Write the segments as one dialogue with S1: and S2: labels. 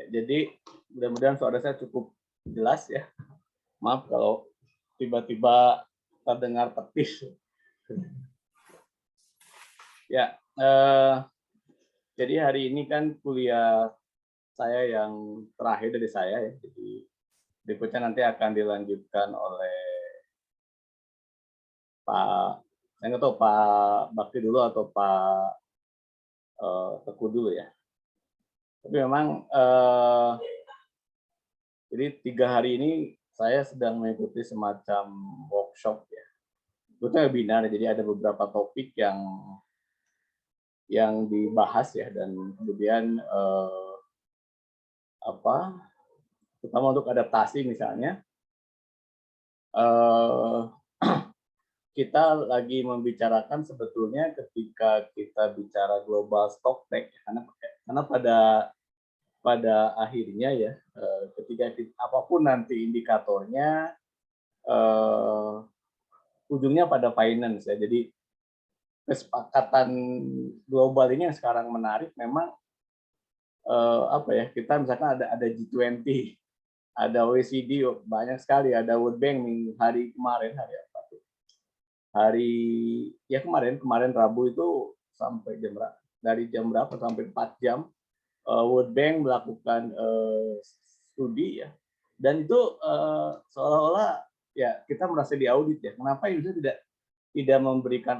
S1: Jadi mudah-mudahan suara saya cukup jelas ya. Maaf kalau tiba-tiba terdengar petis. Ya, jadi hari ini kan kuliah saya yang terakhir dari saya ya. Jadi berikutnya nanti akan dilanjutkan oleh Pak, saya nggak tahu Pak Bakti dulu atau Pak Teguh dulu ya. Tapi memang jadi 3 hari ini saya sedang mengikuti semacam workshop ya. Itu webinar, jadi ada beberapa topik yang dibahas ya, dan kemudian terutama untuk adaptasi misalnya, kita lagi membicarakan sebetulnya ketika kita bicara global stocktake, karena pada akhirnya ya, ketika apapun nanti indikatornya, ujungnya pada finance ya. Jadi kesepakatan global ini yang sekarang menarik memang kita misalkan ada G20, ada OECD, banyak sekali, ada World Bank hari kemarin, kemarin Rabu itu sampai dari jam berapa sampai 4 jam World Bank melakukan studi ya, dan itu seolah-olah ya kita merasa diaudit ya, kenapa Indonesia tidak memberikan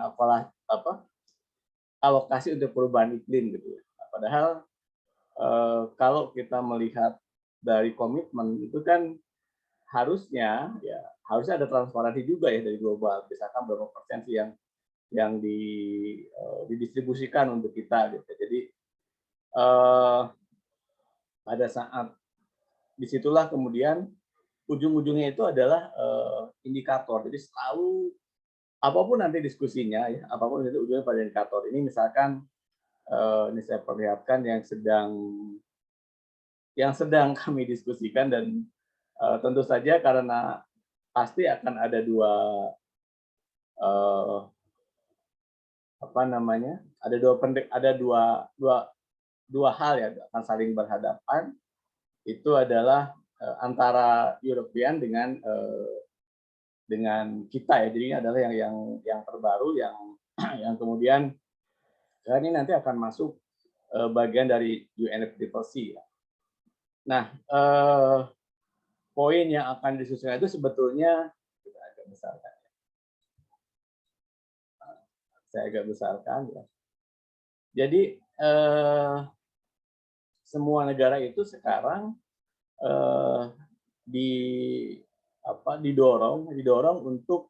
S1: alokasi untuk perubahan iklim gitu ya. Padahal kalau kita melihat dari komitmen itu kan harusnya ada transparansi juga ya dari global, misalkan berapa persen sih yang didistribusikan untuk kita gitu. Jadi pada saat disitulah kemudian ujung-ujungnya itu adalah indikator. Jadi selalu apapun nanti diskusinya ya, apapun itu ujungnya pada indikator. Ini misalkan ini saya perlihatkan yang sedang kami diskusikan, dan tentu saja karena pasti akan ada dua hal ya akan saling berhadapan. Itu adalah antara European dengan kita ya. Jadi ini adalah yang terbaru yang kemudian ini nanti akan masuk bagian dari UNFCCC ya. Nah, poin yang akan disusun itu sebetulnya kita agak besarkan. Saya agak besarkan ya. Jadi semua negara itu sekarang didorong untuk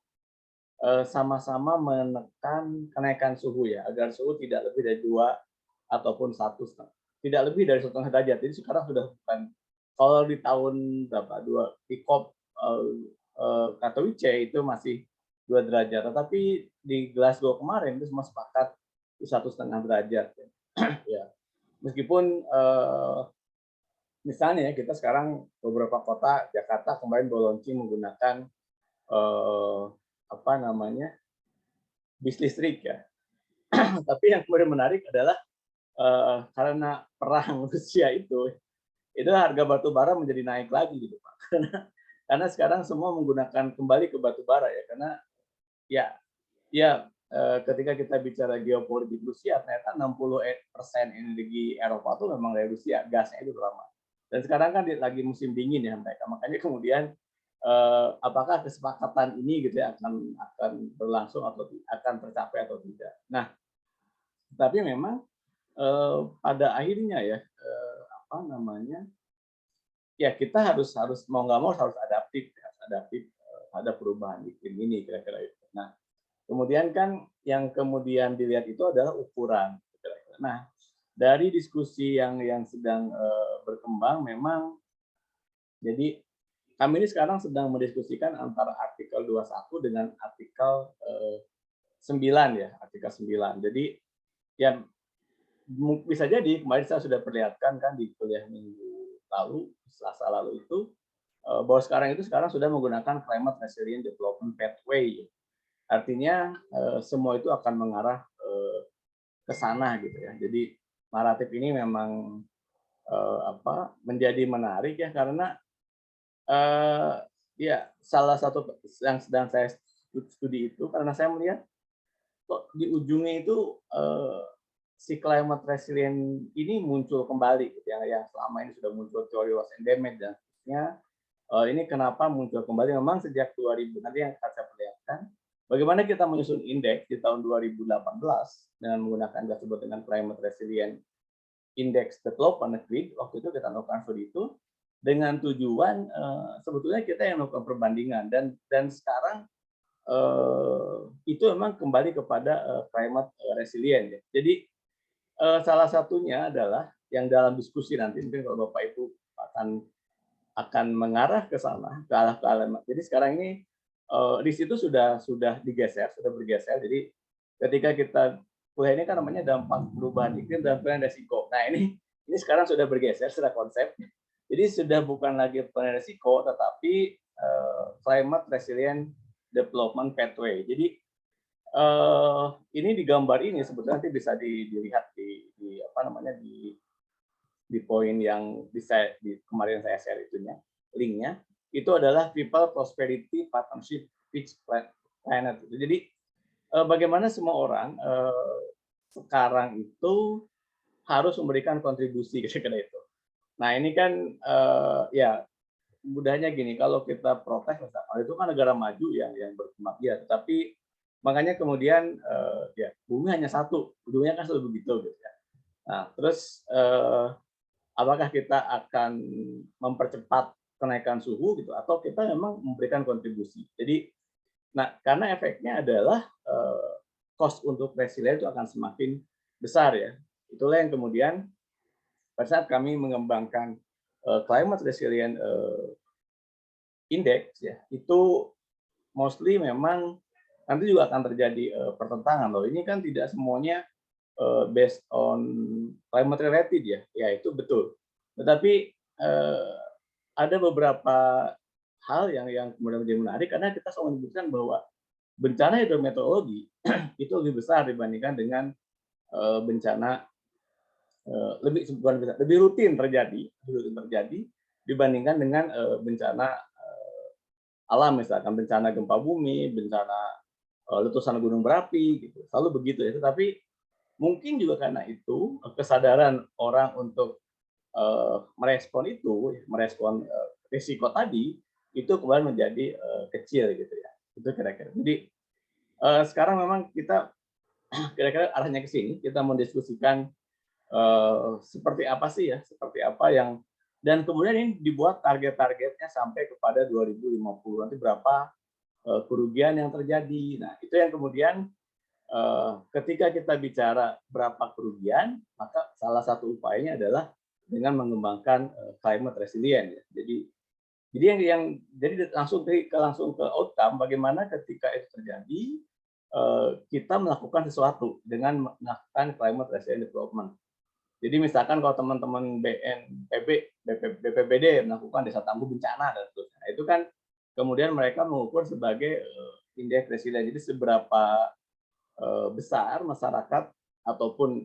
S1: sama-sama menekan kenaikan suhu ya, agar suhu tidak lebih dari 2 ataupun 1,5, tidak lebih dari 1,5 derajat. Jadi sekarang sudah bukan, kalau di tahun berapa, di COP Katowice itu masih 2 derajat, tetapi di Glasgow kemarin itu semua sepakat 1,5 derajat ya. Meskipun misalnya kita sekarang beberapa kota, Jakarta kemarin launching menggunakan bis listrik ya. Tapi yang kemudian menarik adalah karena perang Rusia itu harga batu bara menjadi naik lagi gitu Pak. Karena sekarang semua menggunakan kembali ke batu bara ya, karena ketika kita bicara geopolitik Rusia, ternyata 60% energi Eropa itu memang dari Rusia, gasnya itu lama. Dan sekarang kan lagi musim dingin ya mereka, makanya kemudian apakah kesepakatan ini gitu ya akan berlangsung atau akan tercapai atau tidak. Nah, tapi memang pada akhirnya ya kita harus mau nggak mau harus adaptif ada perubahan iklim ini kira-kira itu. Nah, kemudian kan yang kemudian dilihat itu adalah ukuran. Nah, dari diskusi yang sedang berkembang memang, jadi kami ini sekarang sedang mendiskusikan antara artikel 21 dengan artikel 9 ya, artikel 9. Jadi ya bisa jadi kemarin saya sudah perlihatkan kan di kuliah minggu lalu, Selasa lalu itu, bahwa sekarang sudah menggunakan Climate Resilient Development Pathway. Artinya semua itu akan mengarah ke sana gitu ya. Jadi naratif ini memang menjadi menarik ya karena ya salah satu yang sedang saya studi itu karena saya melihat kok di ujungnya itu si climate resilient ini muncul kembali gitu, yang selama ini sudah muncul teori loss and damage dan seterusnya. Ini kenapa muncul kembali memang sejak 2000 nanti yang akan saya perlihatkan. Bagaimana kita menyusun indeks di tahun 2018 dengan menggunakan yang disebut dengan climate resilient index development grid. Waktu itu kita melakukan studi itu dengan tujuan sebetulnya kita yang melakukan perbandingan dan sekarang itu memang kembali kepada climate resilient ya. Jadi salah satunya adalah yang dalam diskusi nanti mungkin kalau Bapak Ibu akan mengarah ke sana ke arah jadi sekarang ini di situ sudah bergeser. Jadi ketika kita kuliah ini kan namanya dampak perubahan iklim dan pengendalian risiko. Nah ini sekarang sudah bergeser secara konsep. Jadi sudah bukan lagi pengendalian risiko tetapi climate resilient development pathway. Jadi ini di gambar ini sebetulnya nanti bisa dilihat di poin yang kemarin saya share itunya, linknya, itu adalah People Prosperity Partnership Fixed Planet. Jadi bagaimana semua orang sekarang itu harus memberikan kontribusi kira-kira itu. Nah ini kan ya mudahnya gini, kalau kita protes misalkan itu kan negara maju yang berkembang ya, tetapi makanya kemudian ya bumi hanya satu, ujungnya kan selalu begitu gitu ya. Nah terus apakah kita akan mempercepat kenaikan suhu gitu atau kita memang memberikan kontribusi. Jadi nah karena efeknya adalah cost untuk resilient itu akan semakin besar ya. Itulah yang kemudian pada saat kami mengembangkan climate resilient index ya, itu mostly memang nanti juga akan terjadi pertentangan loh. Ini kan tidak semuanya based on climate related ya, ya itu betul. Tetapi ada beberapa hal yang kemudian menjadi menarik karena kita selalu menyebutkan bahwa bencana hidrometeorologi itu lebih besar dibandingkan dengan bencana lebih rutin terjadi dibandingkan dengan bencana alam, misalkan bencana gempa bumi, bencana letusan gunung berapi gitu. Selalu begitu ya. Tetapi mungkin juga karena itu kesadaran orang untuk merespon risiko tadi itu kemudian menjadi kecil gitu ya. Itu kira-kira. Jadi sekarang memang kita kira-kira arahnya ke sini, kita mendiskusikan seperti apa sih ya, seperti apa yang dan kemudian ini dibuat target-targetnya sampai kepada 2050 nanti berapa kerugian yang terjadi. Nah, itu yang kemudian ketika kita bicara berapa kerugian, maka salah satu upayanya adalah dengan mengembangkan climate resilient. Ya. Jadi langsung ke outcome bagaimana ketika itu terjadi kita melakukan sesuatu dengan melakukan climate resilient development. Jadi misalkan kalau teman-teman BPBD melakukan desa tangguh bencana dan seterusnya, itu kan kemudian mereka mengukur sebagai indeks resilient. Jadi seberapa besar masyarakat ataupun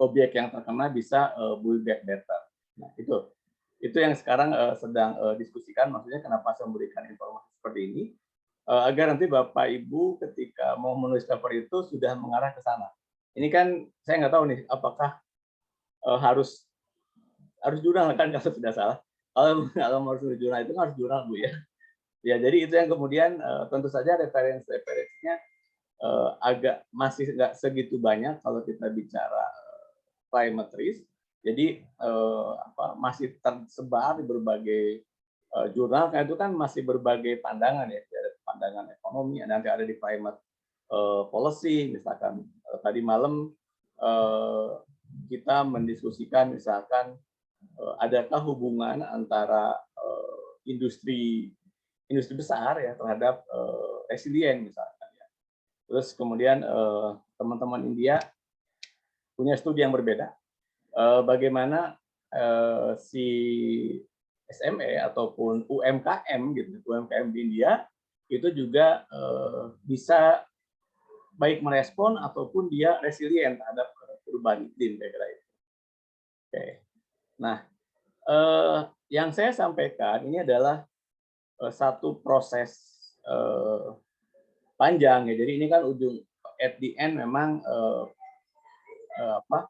S1: objek yang terkena bisa build back better. Nah itu yang sekarang sedang diskusikan. Maksudnya kenapa saya memberikan informasi seperti ini agar nanti Bapak Ibu ketika mau menulis paper itu sudah mengarah ke sana. Ini kan saya nggak tahu nih apakah harus jurnal kan kalau tidak salah. Kalau harus jurnal itu harus jurnal Bu ya. Ya jadi itu yang kemudian tentu saja referensinya agak masih nggak segitu banyak kalau kita bicara climate risk. Jadi masih tersebar di berbagai jurnal, kan itu kan masih berbagai pandangan ya, ada pandangan ekonomi, nanti ada di climate policy, misalkan tadi malam kita mendiskusikan misalkan adakah hubungan antara industri besar ya terhadap resilient misalkan ya. Terus kemudian teman-teman India punya studi yang berbeda bagaimana si SME ataupun UMKM gitu, UMKM di India itu juga bisa baik merespon ataupun dia resilient terhadap perubahan iklim kira-kira itu. Oke. Nah, yang saya sampaikan ini adalah satu proses panjang ya. Jadi ini kan at the end memang apa?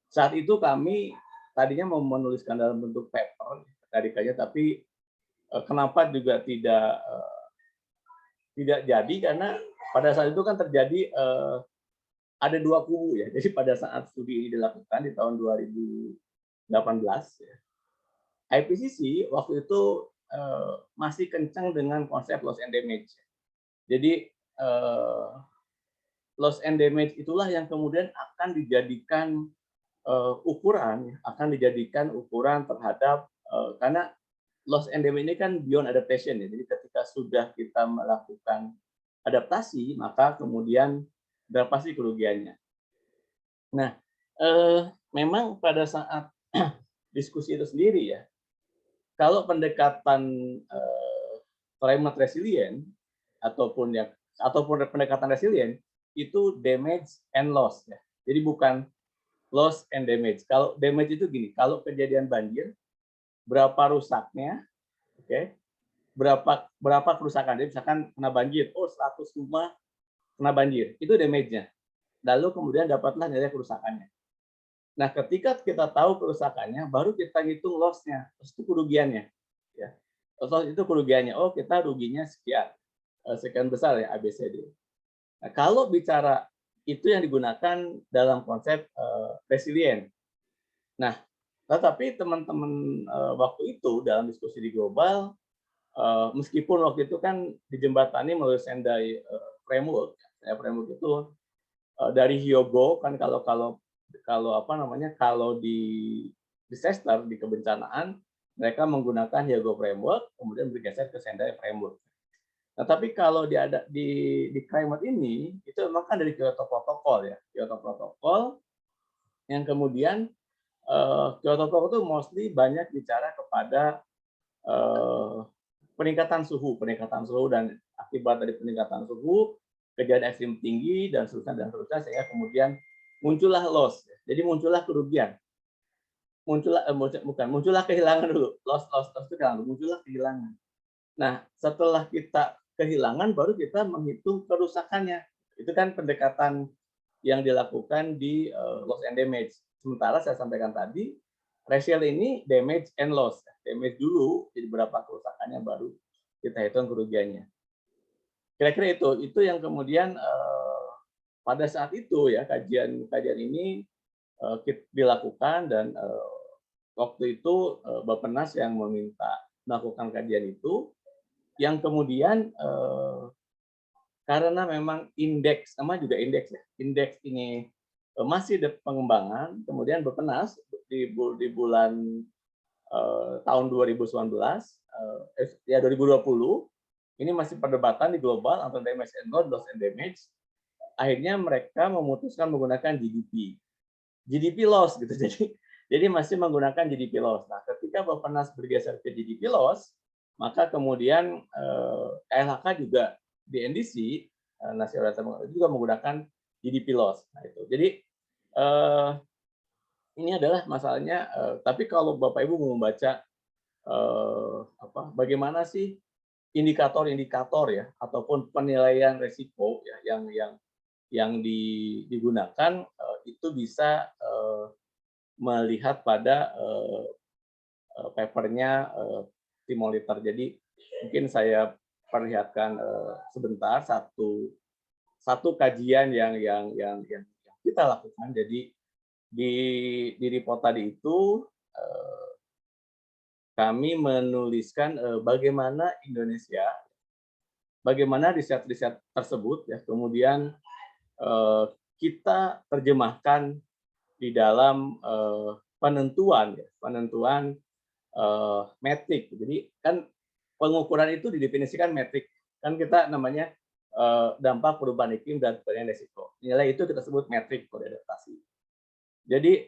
S1: Saat itu kami tadinya mau menuliskan dalam bentuk paper tadinya, tapi kenapa juga tidak jadi karena pada saat itu kan terjadi ada dua kubu ya. Jadi pada saat studi ini dilakukan di tahun 2018 ya, IPCC waktu itu masih kencang dengan konsep loss and damage. Jadi loss and damage itulah yang kemudian akan dijadikan ukuran terhadap karena loss and damage ini kan beyond adaptation ya. Jadi ketika sudah kita melakukan adaptasi, maka kemudian berapa sih kerugiannya. Nah, memang pada saat diskusi itu sendiri ya, kalau pendekatan climate resilient ataupun pendekatan resilient itu damage and loss ya. Jadi bukan loss and damage. Kalau damage itu gini, kalau kejadian banjir berapa rusaknya, oke? Berapa kerusakan. Jadi misalkan kena banjir, 100 rumah kena banjir, itu damage-nya. Lalu kemudian dapatlah nilai kerusakannya. Nah, ketika kita tahu kerusakannya, baru kita hitung loss-nya, itu kerugiannya. Ya. Loss itu kerugiannya. Oh, kita ruginya sekian besar ya ABCD. Nah, kalau bicara itu yang digunakan dalam konsep resilient. Nah, tetapi teman-teman waktu itu dalam diskusi di global, meskipun waktu itu kan dijembatani melalui Sendai framework, framework itu dari Hyogo kan kalau di disaster di kebencanaan mereka menggunakan Hyogo framework kemudian bergeser ke Sendai framework. Nah, tapi kalau di climate ini itu memang kan dari Kyoto Protocol ya, Kyoto Protocol yang kemudian Kyoto Protocol itu mostly banyak bicara kepada peningkatan suhu dan akibat dari peningkatan suhu kejadian ekstrim tinggi dan seterusnya sehingga kemudian muncullah loss. Jadi muncullah kerugian. Muncullah kehilangan dulu. Loss itu kehilangan, muncullah kehilangan. Nah, setelah kita kehilangan baru kita menghitung kerusakannya. Itu kan pendekatan yang dilakukan di loss and damage. Sementara saya sampaikan tadi, ratio ini damage and loss. Damage dulu, jadi berapa kerusakannya baru kita hitung kerugiannya. Kira-kira itu yang kemudian pada saat itu ya kajian ini dilakukan dan waktu itu Bappenas yang meminta melakukan kajian itu, yang kemudian karena memang indeks, nama juga indeks ya, indeks ini masih ada pengembangan, kemudian Bappenas di bulan tahun 2019, ya 2020, ini masih perdebatan di global antara damage and loss and damage. Akhirnya mereka memutuskan menggunakan GDP loss gitu. Jadi masih menggunakan GDP loss. Nah, ketika Bappenas bergeser ke GDP loss, maka kemudian KLHK juga di NDC National juga menggunakan GDP loss. Nah, itu. Jadi ini adalah masalahnya. Tapi kalau Bapak Ibu mau membaca bagaimana sih indikator-indikator ya ataupun penilaian risiko ya yang digunakan, itu bisa melihat pada papernya Tim Monitor. Jadi mungkin saya perlihatkan sebentar satu kajian yang kita lakukan. Jadi di report tadi itu kami menuliskan bagaimana riset-riset tersebut ya kemudian kita terjemahkan di dalam penentuan metrik. Jadi kan pengukuran itu didefinisikan metrik. Kan kita namanya dampak perubahan iklim dan varian risiko. Nilai itu kita sebut metrik kode adaptasi. Jadi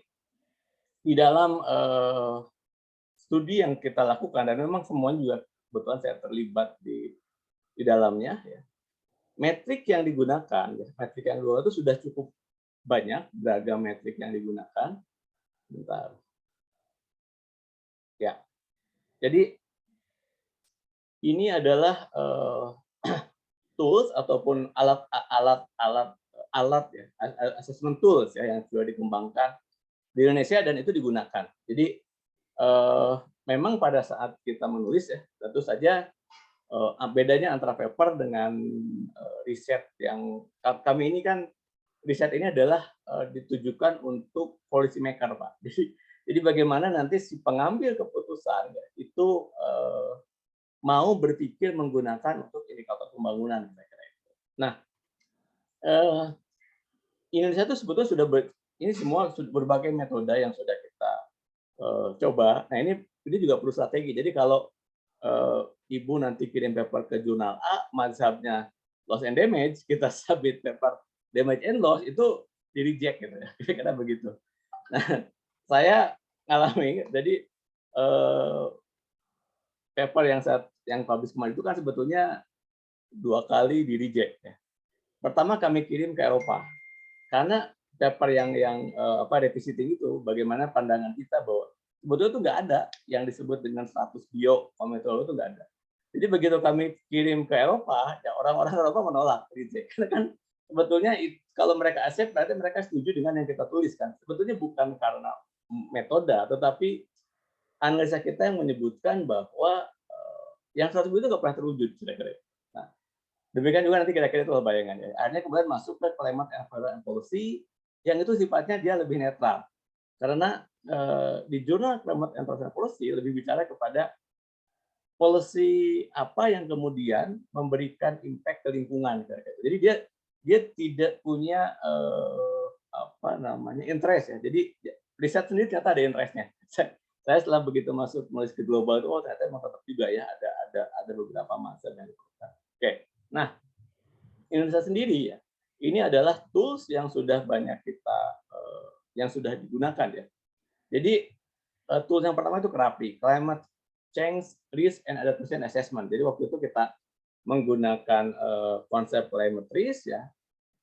S1: di dalam studi yang kita lakukan dan memang semuanya juga kebetulan saya terlibat di dalamnya ya. Metrik yang digunakan itu sudah cukup banyak beragam metrik yang digunakan. Bentar. Ya, jadi ini adalah tools ataupun alat ya, assessment tools ya yang sudah dikembangkan di Indonesia dan itu digunakan. Jadi memang pada saat kita menulis ya, tentu saja bedanya antara paper dengan riset yang kami ini kan riset ini adalah ditujukan untuk policy maker, Pak. Jadi bagaimana nanti si pengambil keputusan ya, itu mau berpikir menggunakan untuk indikator pembangunan. Nah, Indonesia itu sebetulnya sudah ini semua berbagai metode yang sudah kita coba. Nah ini juga perlu strategi. Jadi kalau ibu nanti kirim paper ke jurnal A, mazhabnya loss and damage, kita submit paper damage and loss itu di reject gitu ya, kira-kira begitu. Nah, saya ngalami, jadi paper yang publish kemarin itu kan sebetulnya 2 kali di reject ya. Pertama kami kirim ke Eropa, karena paper yang revisi tinggi itu bagaimana pandangan kita bahwa sebetulnya itu nggak ada yang disebut dengan status bio metodologi itu nggak ada. Jadi begitu kami kirim ke Eropa, ya orang-orang Eropa menolak, reject. Karena kan sebetulnya kalau mereka accept berarti mereka setuju dengan yang kita tuliskan. Sebetulnya bukan karena metode, tetapi analisa kita yang menyebutkan bahwa yang 100 itu nggak pernah terwujud kira-kira. Nah, demikian juga nanti kira-kira itu bayangannya. Akhirnya kemudian masuk ke climate environment policy yang itu sifatnya dia lebih netral. Karena di jurnal climate environment policy lebih bicara kepada policy apa yang kemudian memberikan impact ke lingkungan. Jadi dia tidak punya interest ya. Jadi riset sendiri ternyata ada interestnya. Saya setelah begitu masuk menulis ke global itu, oh ternyata memang tetap juga ya ada beberapa masa yang diperlukan. Oke, nah Indonesia sendiri ya, ini adalah tools yang sudah banyak kita yang sudah digunakan ya. Jadi tools yang pertama itu KRAPI, Climate Change Risk and Adaptation Assessment. Jadi waktu itu kita menggunakan konsep climate risk ya,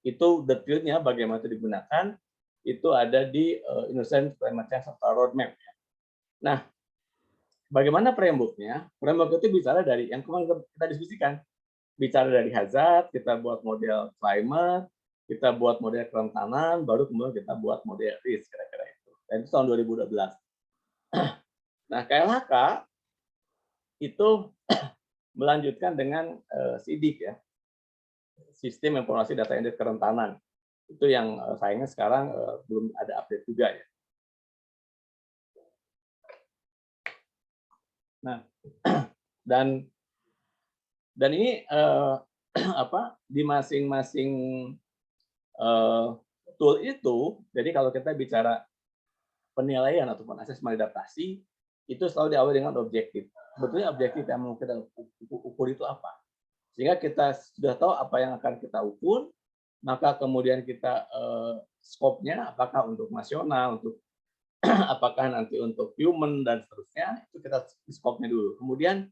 S1: itu detailnya bagaimana itu digunakan itu ada di Indonesian Climate Change Roadmap. Nah, bagaimana framework-nya? Framework itu bicara dari yang kemarin kita diskusikan, bicara dari hazard, kita buat model climate, kita buat model kerentanan, baru kemudian kita buat model risk kira-kira itu. Dan itu tahun 2012. Nah, KLHK itu melanjutkan dengan SIDIK ya, Sistem Informasi Data Indeks Kerentanan. Itu yang sayangnya sekarang belum ada update juga ya. Nah, dan ini di masing-masing tool itu, jadi kalau kita bicara penilaian ataupun asesmen adaptasi, itu selalu diawali dengan objektif. Sebetulnya objektif yang mau kita ukur itu apa? Sehingga kita sudah tahu apa yang akan kita ukur, maka kemudian kita skopnya apakah untuk nasional, untuk apakah nanti untuk human dan seterusnya, itu kita skopnya dulu. Kemudian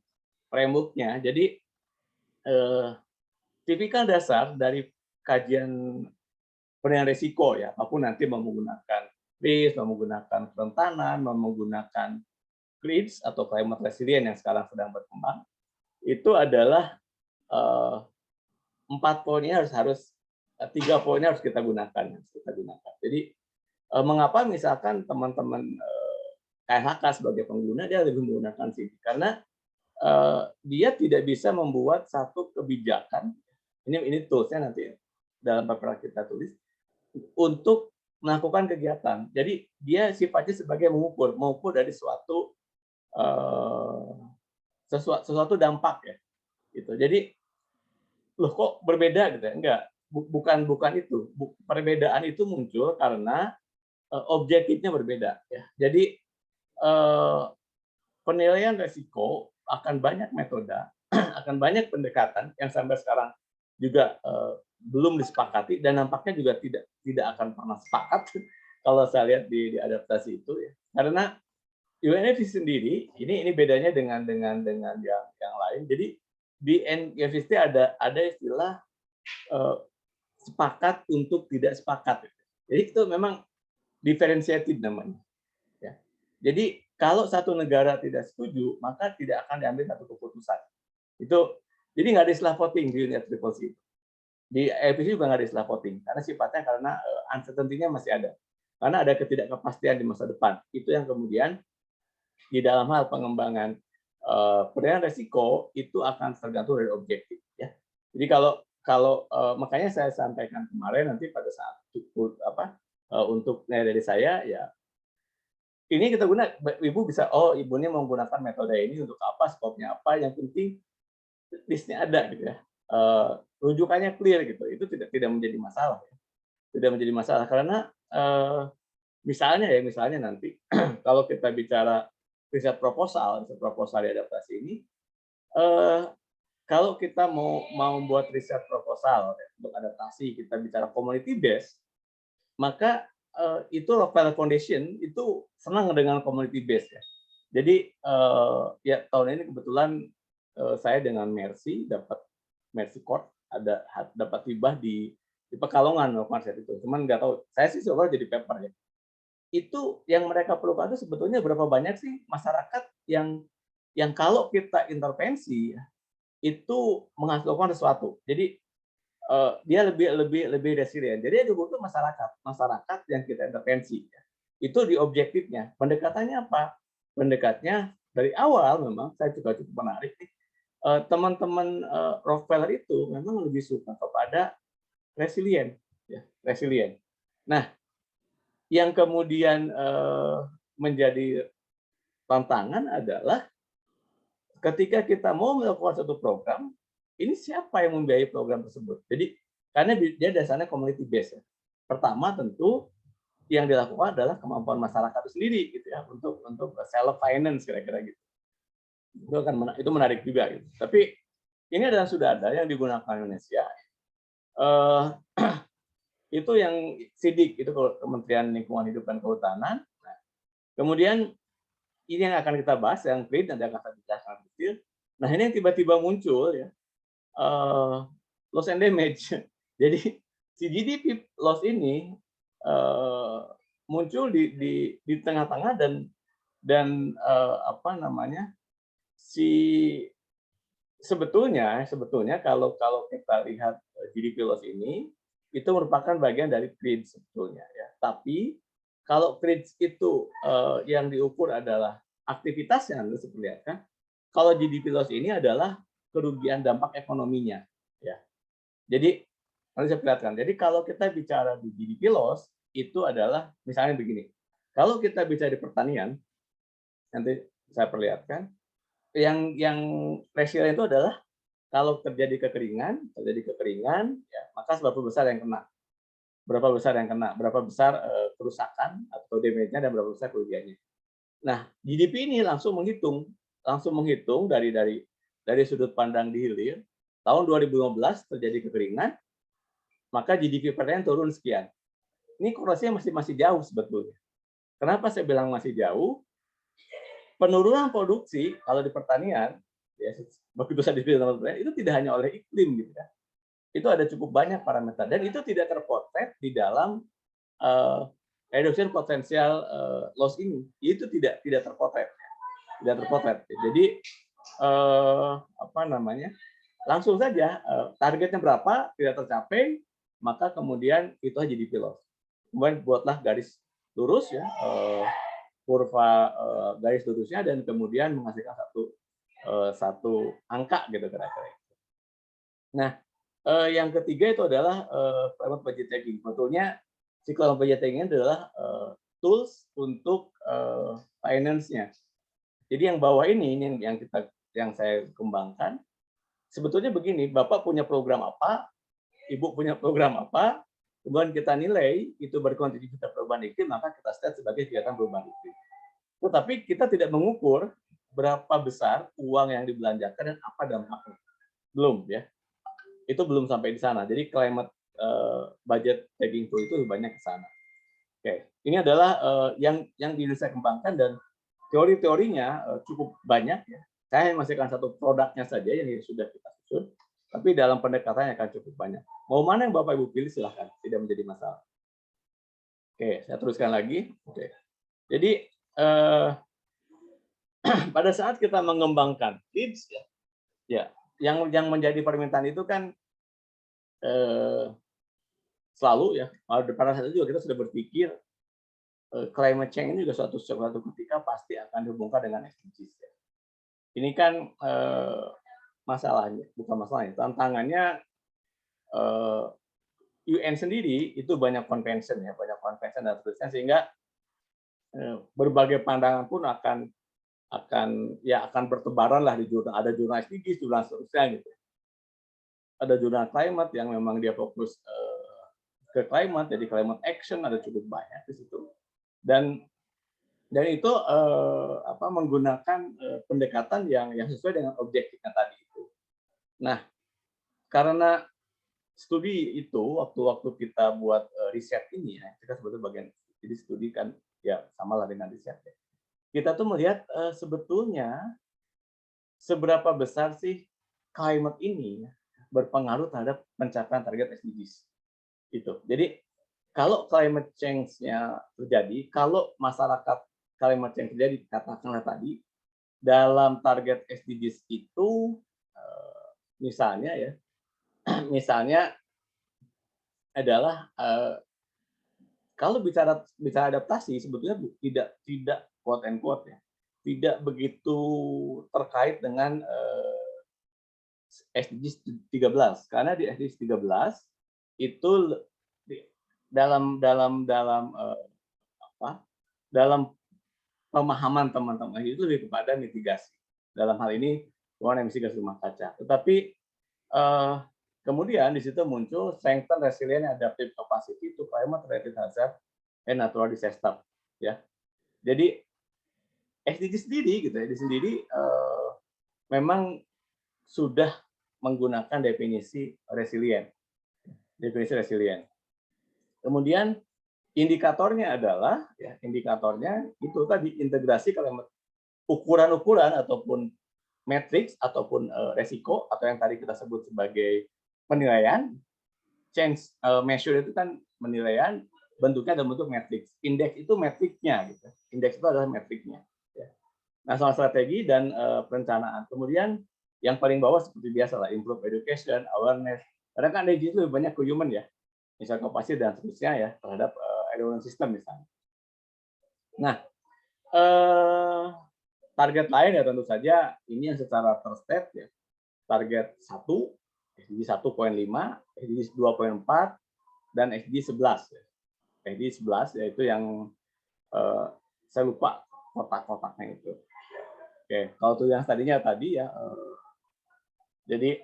S1: framework-nya, jadi tipikal dasar dari kajian penilaian risiko ya, apapun nanti mau menggunakan risk, mau menggunakan kerentanan, mau menggunakan CRIDS atau climate resilient yang sekarang sedang berkembang, itu adalah 4 poinnya harus 3 poinnya harus kita gunakan. Jadi mengapa misalkan teman-teman KLHK sebagai pengguna dia lebih menggunakan SIDIK? Karena dia tidak bisa membuat satu kebijakan, ini toolsnya nanti dalam paper kita tulis, untuk melakukan kegiatan. Jadi dia sifatnya sebagai mengukur dari sesuatu dampak ya. Gitu. Jadi loh kok berbeda gitu ya? Enggak, bukan itu. Perbedaan itu muncul karena objektifnya berbeda ya. Jadi penilaian risiko akan banyak metode, akan banyak pendekatan yang sampai sekarang juga belum disepakati dan nampaknya juga tidak akan pernah sepakat kalau saya lihat di adaptasi itu ya. Karena UNFC sendiri ini bedanya dengan yang lain. Jadi di UNFC ada istilah sepakat untuk tidak sepakat. Jadi itu memang differentiated namanya. Ya. Jadi kalau satu negara tidak setuju, maka tidak akan diambil satu keputusan. Itu jadi nggak ada istilah voting di UNFCCC. Di IPC juga nggak ada istilah voting karena sifatnya karena uncertainty-nya masih ada. Karena ada ketidakpastian di masa depan. Itu yang kemudian di dalam hal pengembangan penilaian resiko itu akan tergantung dari objektif. Ya. Jadi kalau makanya saya sampaikan kemarin nanti pada saat untuk dari saya ya ini kita guna ibu bisa ibu ini menggunakan metode ini untuk apa skopnya apa yang penting listnya ada gitu ya rujukannya clear gitu itu tidak menjadi masalah ya. Tidak menjadi masalah karena misalnya nanti kalau kita bicara riset proposal di adaptasi ini kalau kita mau membuat riset proposal untuk adaptasi kita bicara community based maka itu Rockefeller Foundation itu senang dengan community based ya. Jadi ya tahun ini kebetulan saya dengan Mercy dapat Mercy Court dapat hibah di Pekalongan konsep itu. Cuman nggak tahu saya sih sebenarnya jadi paper ya. Itu yang mereka perlukan itu sebetulnya berapa banyak sih masyarakat yang kalau kita intervensi itu menghasilkan sesuatu. Jadi dia lebih resilient. Jadi ada butuh masyarakat yang kita intervensi. Itu di objektifnya. Pendekatannya apa? Pendekatnya dari awal memang saya juga cukup menarik nih. Teman-teman Rockefeller itu memang lebih suka kepada resilient, ya, resilient. Nah, yang kemudian menjadi tantangan adalah ketika kita mau melakukan satu program, ini siapa yang membiayai program tersebut? Jadi karena dia dasarnya community based. Ya. Pertama tentu yang dilakukan adalah kemampuan masyarakat itu sendiri, gitu ya, untuk self finance kira-kira gitu. Itu menarik juga. Gitu. Tapi ini adalah sudah ada yang digunakan Indonesia. Itu yang SIDIK itu Kementerian Lingkungan Hidup dan Kehutanan. Nah, kemudian ini yang akan kita bahas yang nanti akan kita jelaskan detail. Nah ini yang tiba-tiba muncul ya loss and damage. Jadi si GDP loss ini muncul di tengah-tengah dan apa namanya sebetulnya kalau kita lihat GDP loss ini itu merupakan bagian dari CRID sebetulnya ya. Tapi kalau CRID itu yang diukur adalah aktivitas yang Anda perlihatkan, kalau GDP loss ini adalah kerugian dampak ekonominya. Ya. Jadi, nanti saya perlihatkan. Jadi kalau kita bicara di GDP loss, itu adalah misalnya begini. Kalau kita bicara di pertanian, nanti saya perlihatkan, yang resilient itu adalah kalau terjadi kekeringan, ya, maka seberapa besar yang kena. Berapa besar yang kena, berapa besar kerusakan atau damage-nya dan berapa besar kerugiannya. Nah, GDP ini langsung menghitung dari sudut pandang di hilir. Tahun 2015 terjadi kekeringan, maka GDP pertanian turun sekian. Ini korelasinya masih jauh sebetulnya. Kenapa saya bilang masih jauh? Penurunan produksi kalau di pertanian, ya, begitu saya dibilang itu tidak hanya oleh iklim gitu ya. Itu ada cukup banyak parameter dan itu tidak terpotret di dalam reduction potensial loss ini. Itu tidak terpotret. Jadi apa namanya? Langsung saja targetnya berapa tidak tercapai, maka kemudian itu GDP loss. Kemudian buatlah garis lurus ya, kurva garis lurusnya dan kemudian menghasilkan satu angka gitu kira-kira. Nah, yang ketiga itu adalah climate budget tagging. Sebetulnya si climate budget tagging adalah tools untuk finance-nya. Jadi yang bawah ini yang saya kembangkan. Sebetulnya begini, Bapak punya program apa, Ibu punya program apa, kemudian kita nilai itu berkontribusi terhadap perubahan iklim, maka kita state sebagai kegiatan perubahan iklim. Tetapi kita tidak mengukur berapa besar uang yang dibelanjakan dan apa dampaknya. Belum ya. Itu belum sampai di sana. Jadi climate budget tagging tool itu banyak ke sana. Oke, ini adalah yang saya kembangkan dan teori-teorinya cukup banyak ya. Saya masih akan satu produknya saja yang sudah kita susun, tapi dalam pendekatannya akan cukup banyak. Mau mana yang Bapak Ibu pilih silahkan, tidak menjadi masalah. Oke, saya teruskan lagi. Oke, jadi pada saat kita mengembangkan leads ya, yang menjadi permintaan itu kan selalu ya, pada saat itu juga kita sudah berpikir climate change ini juga suatu ketika pasti akan dihubungkan dengan SDGs ya. Ini kan masalahnya, bukan masalahnya, tantangannya UN sendiri itu banyak convention ya, banyak convention dan seterusnya, sehingga berbagai pandangan pun akan bertebaran lah di jurnal, ada jurnal SDGs, jurnal seterusnya gitu. Ada jurnal climate yang memang dia fokus ke climate, jadi climate action ada cukup banyak di situ. Dan itu menggunakan pendekatan yang sesuai dengan objektifnya tadi itu. Nah, karena studi itu waktu kita buat riset ini ya, kita sebetulnya bagian jadi studi kan ya samalah dengan riset ya. Kita tuh melihat sebetulnya seberapa besar sih climate ini berpengaruh terhadap pencapaian target SDGs. Itu. Jadi kalau climate change-nya terjadi, kalau masyarakat climate change terjadi, katakanlah tadi, dalam target SDGs itu, misalnya ya, misalnya adalah kalau bicara adaptasi sebetulnya tidak quote and quote ya, tidak begitu terkait dengan SDGs 13 karena di SDGs 13 itu dalam pemahaman teman-teman itu lebih kepada mitigasi. Dalam hal ini pengurangan emisi gas rumah kaca. Tetapi kemudian di situ muncul strengthen resilient adaptive capacity to climate related hazard and natural disaster. Ya, jadi SDG sendiri gitu ya, memang sudah menggunakan definisi resilient. Kemudian indikatornya adalah ya, indikatornya itu tadi integrasi kalau ukuran-ukuran ataupun matrix ataupun resiko atau yang tadi kita sebut sebagai penilaian. Change measure itu kan penilaian, bentuknya dalam bentuk matrix. Indeks itu metriknya gitu. Indeks itu adalah metriknya. Ya. Nah, soal strategi dan perencanaan. Kemudian yang paling bawah seperti biasa lah, improve education, awareness. Karena kan energi itu lebih banyak ke human ya, misalnya kapasitas dan seterusnya ya terhadap environment system misalnya. Nah, target lain ya tentu saja ini yang secara terstate ya. Target 1, SDG 1.5, SDG 2.4, dan SDG 11. SDG 11 yaitu yang saya lupa kotak-kotaknya itu. Oke, kalau tuh yang tadinya tadi ya, jadi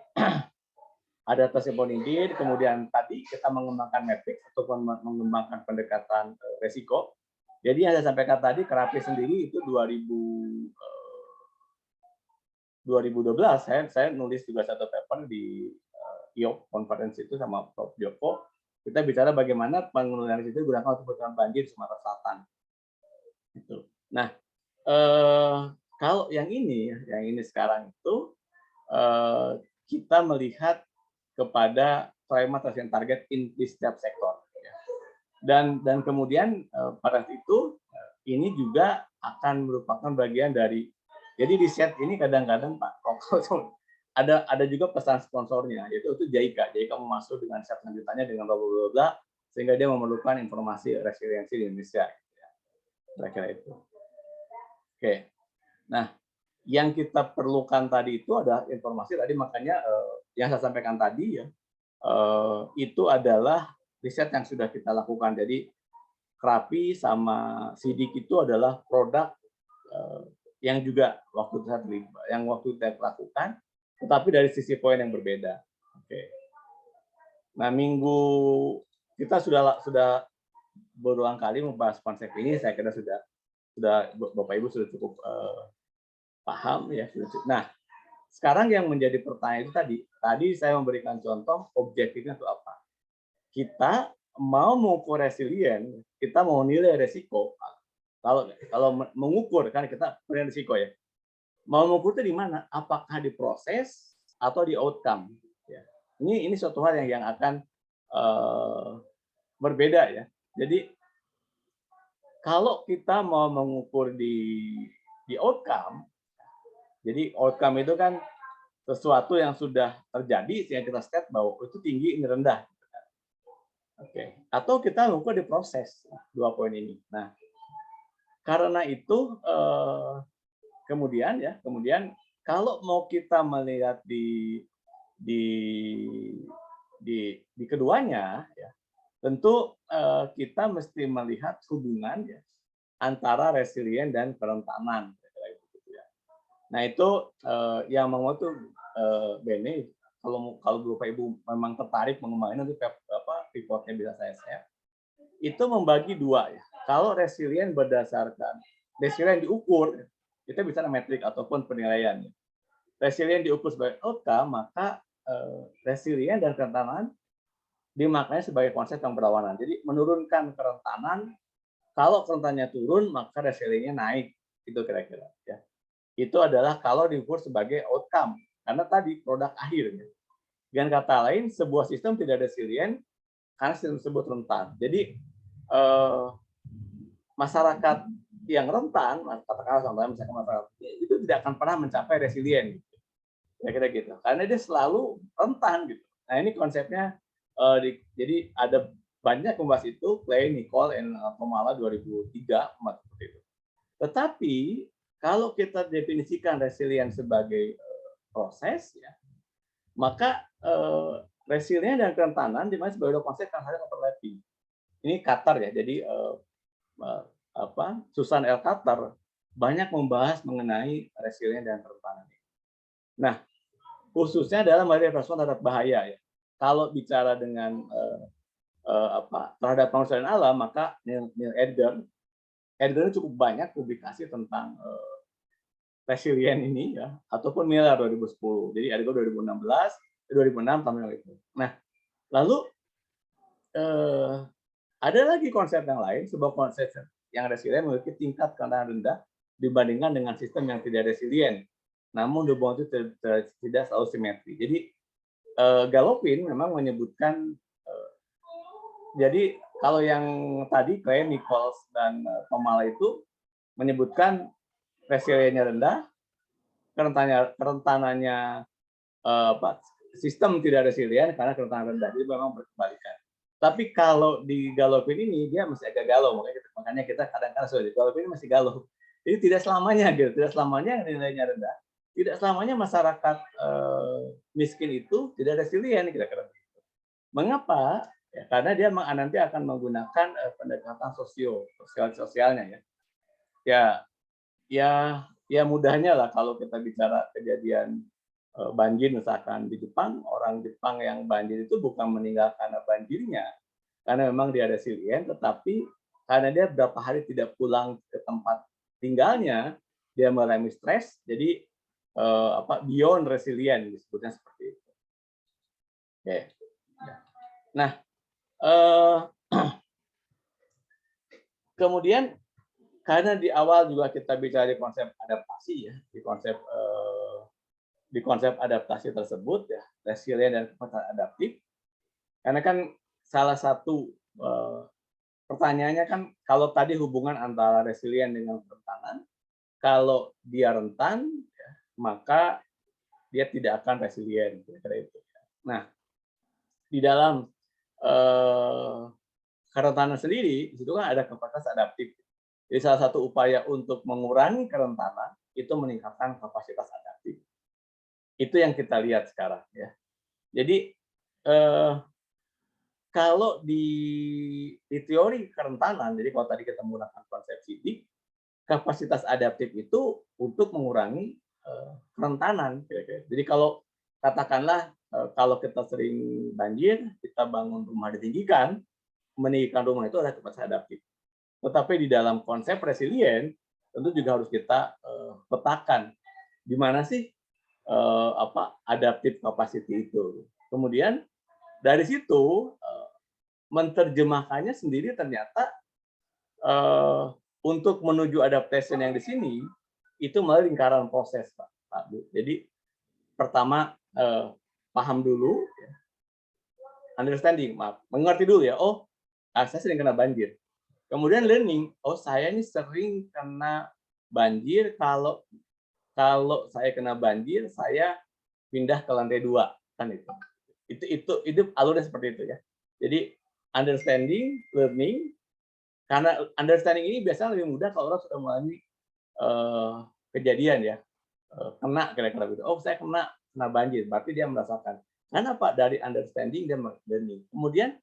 S1: ada tersebut kemudian tadi kita mengembangkan matrix ataupun mengembangkan pendekatan resiko. Jadi yang saya sampaikan tadi, Kerapi sendiri itu 2012 saya nulis juga satu paper di IOP konferensi itu sama Prof. Joko. Kita bicara bagaimana pengelolaan itu digunakan untuk penanganan banjir di Sumatera Selatan. Itu. Nah, kalau yang ini sekarang itu kita melihat kepada climate action target di setiap sektor. Dan kemudian pada saat itu ini juga akan merupakan bagian dari, jadi di set ini kadang-kadang Pak Koko ada juga pesan sponsornya, yaitu JICA. JICA mau masuk dengan set lanjutannya dengan bla bla bla, sehingga dia memerlukan informasi resiliensi di Indonesia. Kira-kira itu. Oke. Nah, yang kita perlukan tadi itu ada informasi tadi, makanya yang saya sampaikan tadi ya, itu adalah riset yang sudah kita lakukan. Jadi Kerapi sama Sidik itu adalah produk yang juga waktu kita lakukan, tetapi dari sisi poin yang berbeda. Oke. Nah, minggu kita sudah berulang kali membahas konsep ini. Saya kira sudah Bapak Ibu sudah cukup paham ya. Nah, sekarang yang menjadi pertanyaan itu tadi saya memberikan contoh objektifnya itu apa. Kita mau mengukur resilient, kita mau nilai resiko. Kalau mengukur kan kita punya risiko ya. Mau mengukur itu di mana? Apakah di proses atau di outcome? Ya. Ini suatu hal yang akan berbeda ya. Jadi kalau kita mau mengukur di outcome, Jadi outcome itu kan sesuatu yang sudah terjadi sehingga kita state bahwa itu tinggi, ini rendah. Oke. Atau kita ukur di proses, dua poin ini. Nah, karena itu kemudian kalau mau kita melihat di di keduanya, ya, tentu kita mesti melihat hubungan ya antara resilient dan kerentanan. Nah itu yang mau tuh Bene, kalau Bapak Ibu memang tertarik mengembangin nanti reportnya bisa saya share. Itu membagi dua ya. Kalau resilient berdasarkan resilient diukur, kita bisa metrik ataupun penilaian. Resilient diukur sebagai outcome, maka resilient dan kerentanan dimaknai sebagai konsep yang berlawanan. Jadi menurunkan kerentanan, kalau kerentanannya turun, maka resiliennya naik. Itu kira-kira. Ya. Itu adalah kalau diukur sebagai outcome. Karena tadi produk akhir. Ya. Dengan kata lain, sebuah sistem tidak resilient karena sistem tersebut rentan. Jadi masyarakat yang rentan, katakanlah contohnya misalkan masyarakat itu tidak akan pernah mencapai resilient. Gitu. Kira-kira gitu. Karena dia selalu rentan. Gitu. Nah ini konsepnya. Jadi ada banyak membahas itu, Clay, Nicole, dan Komala 2003 seperti itu. Tetapi kalau kita definisikan resilient sebagai proses, ya, maka resilient dan kerentanan dimana sebagai konsep yang harus overlapping. Ini Qatar ya, jadi Susan L. Qatar banyak membahas mengenai resilient dan kerentanan. Nah, khususnya dalam respon terhadap bahaya ya. Kalau bicara dengan terhadap manusia dan alam, maka Neil Edgar ini cukup banyak publikasi tentang resilient ini ya, ataupun Miller 2010. Jadi Edgar 2006 tahun itu. Nah, lalu ada lagi konsep yang lain, sebuah konsep yang resilient memiliki tingkat kerentanan rendah dibandingkan dengan sistem yang tidak resilient. Namun hubungan itu tidak selalu simetri. Jadi Galopin memang menyebutkan jadi kalau yang tadi Clay, Nichols, dan Komala itu menyebutkan resiliennya rendah, kerentanannya sistem tidak resilient karena kerentanan rendah. Jadi memang berkebalikan. Tapi kalau di Galopin ini dia masih agak galau, makanya kita kadang-kadang sulit. Galopin ini masih galau. Jadi tidak selamanya gitu, tidak selamanya nilainya rendah, tidak selamanya masyarakat miskin itu tidak resilient kira-kira. Mengapa? Ya, karena dia nanti akan menggunakan pendekatan sosialnya ya. Ya mudahnya lah kalau kita bicara kejadian banjir misalkan di Jepang, orang Jepang yang banjir itu bukan meninggal karena banjirnya, karena memang dia resilient, tetapi karena dia berapa hari tidak pulang ke tempat tinggalnya, dia mengalami stres, jadi beyond resilient disebutnya seperti itu. Oke. Nah, kemudian karena di awal juga kita bicara di konsep adaptasi ya, di konsep adaptasi tersebut ya, resilient dan kekuatan adaptif. Karena kan salah satu pertanyaannya kan kalau tadi hubungan antara resilient dengan kerentanan, kalau dia rentan ya, maka dia tidak akan resilient kira-kira itu. Nah, di dalam kerentanan sendiri itu kan ada kapasitas adaptif. Jadi salah satu upaya untuk mengurangi kerentanan itu meningkatkan kapasitas adaptif. Itu yang kita lihat sekarang ya. Jadi kalau di teori kerentanan, jadi kalau tadi kita menggunakan konsep CITIC, kapasitas adaptif itu untuk mengurangi kerentanan. Jadi kalau katakanlah kalau kita sering banjir, kita bangun rumah ditinggikan, meninggikan rumah itu adalah kapasitas adaptif. Tetapi di dalam konsep resilient tentu juga harus kita petakan di mana sih adaptive capacity itu. Kemudian dari situ menerjemahkannya sendiri ternyata untuk menuju adaptation yang di sini itu melalui lingkaran proses, Pak Bu. Jadi pertama paham dulu, understanding, mengerti dulu ya. Oh, saya sering kena banjir. Kemudian learning, oh saya ini sering kena banjir kalau kalau saya kena banjir, saya pindah ke lantai 2 kan itu. Itu alurnya seperti itu ya. Jadi understanding, learning, karena understanding ini biasanya lebih mudah kalau orang sudah mengalami kejadian ya, kena kira-kira gitu. Oh saya kena banjir, berarti dia merasakan. Karena apa? Dari understanding dan learning. Kemudian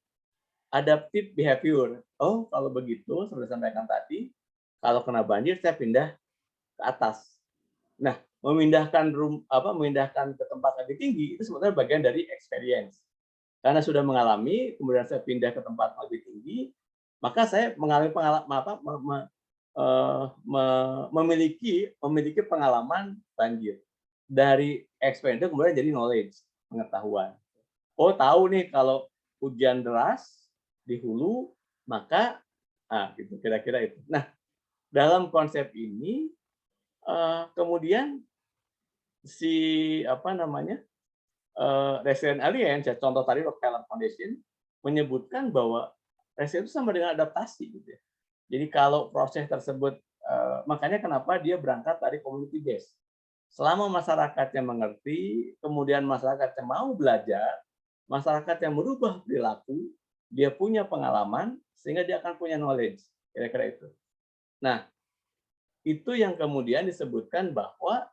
S1: adaptive behavior. Oh kalau begitu, sudah sampaikan tadi, kalau kena banjir saya pindah ke atas. Nah, memindahkan ke tempat lebih tinggi itu sebenarnya bagian dari experience. Karena sudah mengalami, kemudian saya pindah ke tempat lebih tinggi, maka saya mengalami memiliki pengalaman banjir. Dari experience itu kemudian jadi knowledge, pengetahuan. Oh, tahu nih kalau hujan deras di hulu, maka gitu kira-kira itu. Nah, dalam konsep ini kemudian si resilient alliance, ya contoh tadi Rockefeller Foundation menyebutkan bahwa resilience itu sama dengan adaptasi gitu ya. Jadi kalau proses tersebut, makanya kenapa dia berangkat dari community base. Selama masyarakatnya mengerti, kemudian masyarakatnya mau belajar, masyarakat yang merubah perilaku, dia punya pengalaman, sehingga dia akan punya knowledge, kira-kira itu. Nah, itu yang kemudian disebutkan bahwa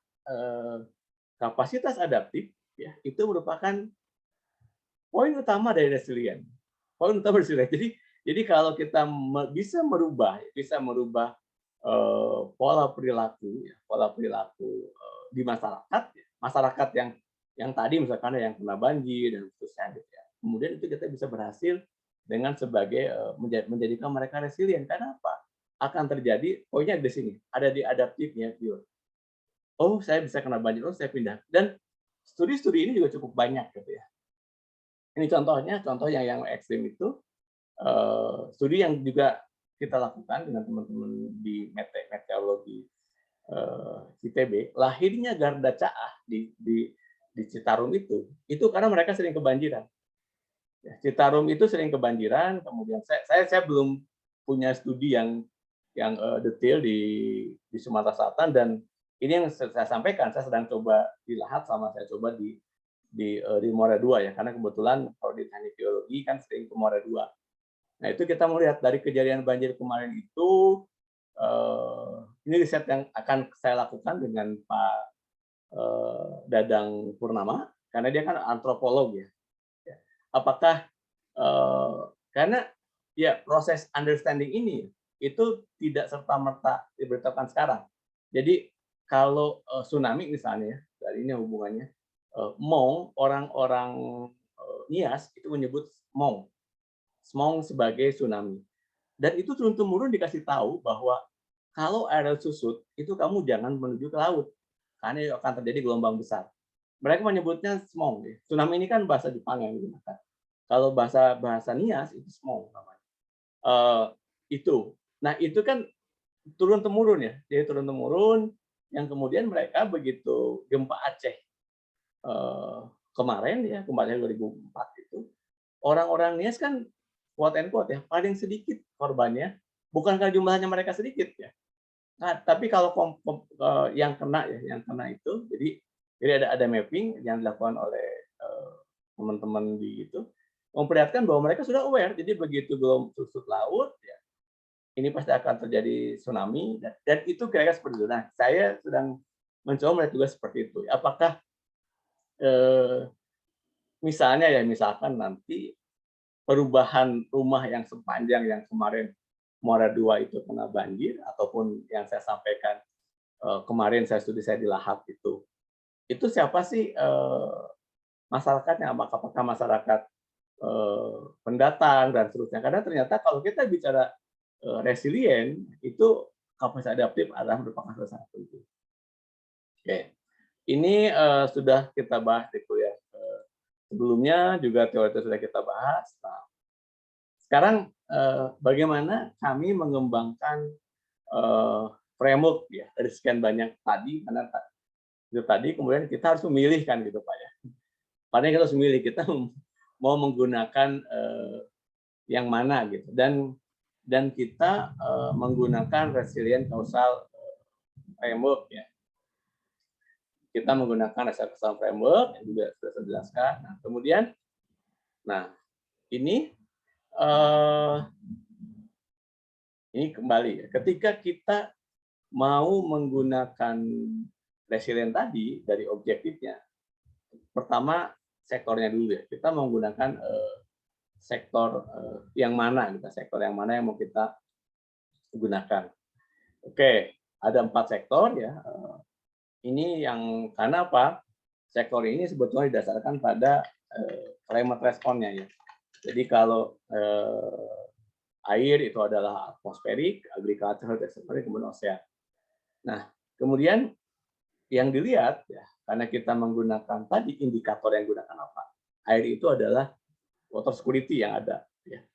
S1: kapasitas adaptif ya itu merupakan poin utama dari resilient. Poin utama resilient. Jadi kalau kita bisa merubah pola perilaku di masyarakat, masyarakat yang tadi misalkan yang kena banjir dan seterusnya gitu ya. Kemudian itu kita bisa berhasil dengan sebagai menjadikan mereka resilient. Karena apa? Akan terjadi poinnya di sini, ada di adaptifnya. Oh, saya bisa kena banjir, oh saya pindah. Dan studi-studi ini juga cukup banyak gitu ya. Ini contoh yang ekstrim itu studi yang juga kita lakukan dengan teman-teman di meteorologi ITB. Lahirnya Garda Caah di Citarum itu karena mereka sering kebanjiran. Ya, Citarum itu sering kebanjiran. Kemudian saya belum punya studi yang detail di Sumatera Selatan, dan ini yang saya sampaikan, saya sedang coba di Lahat sama saya coba di Muara II ya, karena kebetulan kalau di teknik geologi kan sering ke Muara II. Nah itu kita melihat dari kejadian banjir kemarin itu, ini riset yang akan saya lakukan dengan Pak Dadang Purnama, karena dia kan antropolog ya. Apakah karena ya proses understanding ini itu tidak serta-merta diberitakan sekarang. Jadi kalau tsunami misalnya, dari ini hubungannya, Hmong, orang-orang Nias itu menyebut Hmong sebagai tsunami. Dan itu turun-temurun dikasih tahu bahwa kalau air susut, itu kamu jangan menuju ke laut, karena akan terjadi gelombang besar. Mereka menyebutnya Hmong. Tsunami ini kan bahasa Jepang yang digunakan. Kalau bahasa Nias itu Hmong namanya. Itu. Nah itu kan turun-temurun ya. Jadi turun-temurun yang kemudian mereka begitu gempa Aceh kemarin ya, kemarin 2004 itu, orang-orang Nias kan quote and quote ya, paling sedikit korbannya, bukan karena jumlahnya mereka sedikit ya. Nah, tapi kalau yang kena itu, jadi ada mapping yang dilakukan oleh teman-teman di itu, memperlihatkan bahwa mereka sudah aware, jadi begitu belum susut laut, ya, ini pasti akan terjadi tsunami, dan itu kira-kira seperti itu. Nah, saya sedang mencoba melihat juga seperti itu. Apakah misalkan nanti perubahan rumah yang sepanjang yang kemarin Muara II itu kena banjir, ataupun yang saya sampaikan kemarin studi saya di Lahat itu siapa sih masyarakatnya? Apakah masyarakat pendatang dan seterusnya? Karena ternyata kalau kita bicara resilient itu kapasitas adaptif adalah merupakan salah satu itu. Oke, ini sudah kita bahas di kuliah sebelumnya, juga teori itu sudah kita bahas. Nah, sekarang bagaimana kami mengembangkan framework ya dari sekian banyak tadi, karena itu tadi kemudian kita harus memilih kan gitu Pak ya. Padahal kita harus memilih, kita mau menggunakan yang mana gitu, dan kita menggunakan resilient causal framework ya. kita menggunakan reservoir framework yang juga sudah saya jelaskan. Nah, kemudian, ini kembali ya, ketika kita mau menggunakan resilient tadi dari objektifnya, pertama sektornya dulu ya. Kita menggunakan sektor yang mana, sektor yang mana yang mau kita gunakan. Oke, ada 4 sektor ya. Ini yang karena apa? Sektor ini sebetulnya didasarkan pada climate response-nya ya. Jadi kalau air itu adalah atmosferik, agriculture, kemudian ocean. Nah, kemudian yang dilihat ya, karena kita menggunakan tadi indikator yang gunakan apa? Air itu adalah water security yang ada. Ya.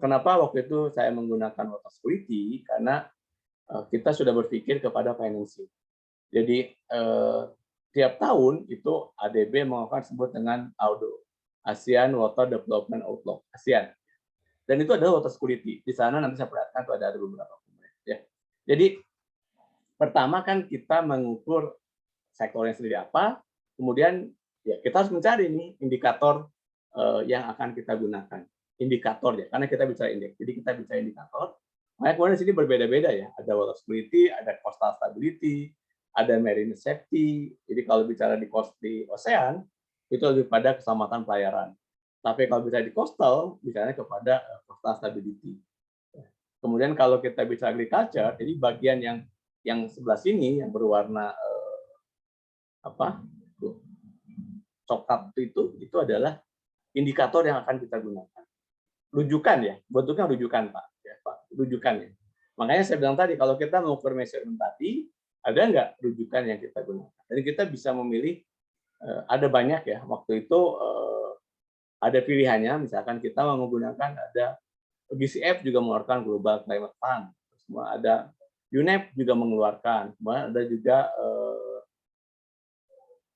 S1: Kenapa waktu itu saya menggunakan water security? Karena kita sudah berpikir kepada financing. Jadi tiap tahun itu ADB melakukan sebut dengan AUDO, ASEAN Water Development Outlook, ASEAN. Dan itu adalah water security. Di sana nanti saya perhatikan itu ada beberapa komponen. Ya. Jadi pertama kan kita mengukur sektornya sendiri apa, kemudian ya kita harus mencari nih indikator yang akan kita gunakan. Indikator ya, karena kita bicara indeks. Jadi kita bicara indikator. Makanya kemudian di sini berbeda-beda ya. Ada water security, ada coastal stability, ada marine safety. Jadi kalau bicara di ocean, itu lebih pada keselamatan pelayaran. Tapi kalau bicara di coastal, bicaranya kepada coastal stability. Kemudian kalau kita bicara agriculture, jadi bagian yang sebelah sini yang berwarna coklat itu adalah indikator yang akan kita gunakan. Rujukan ya, bentuknya rujukan Pak. Ya, Pak, rujukan ya. Makanya saya bilang tadi kalau kita mengukur measurement tadi, ada nggak rujukan yang kita gunakan? Jadi kita bisa memilih, ada banyak ya. Waktu itu ada pilihannya, misalkan kita mau menggunakan ada GCF juga mengeluarkan Global Climate Fund, semua ada UNEP juga mengeluarkan, kemudian ada juga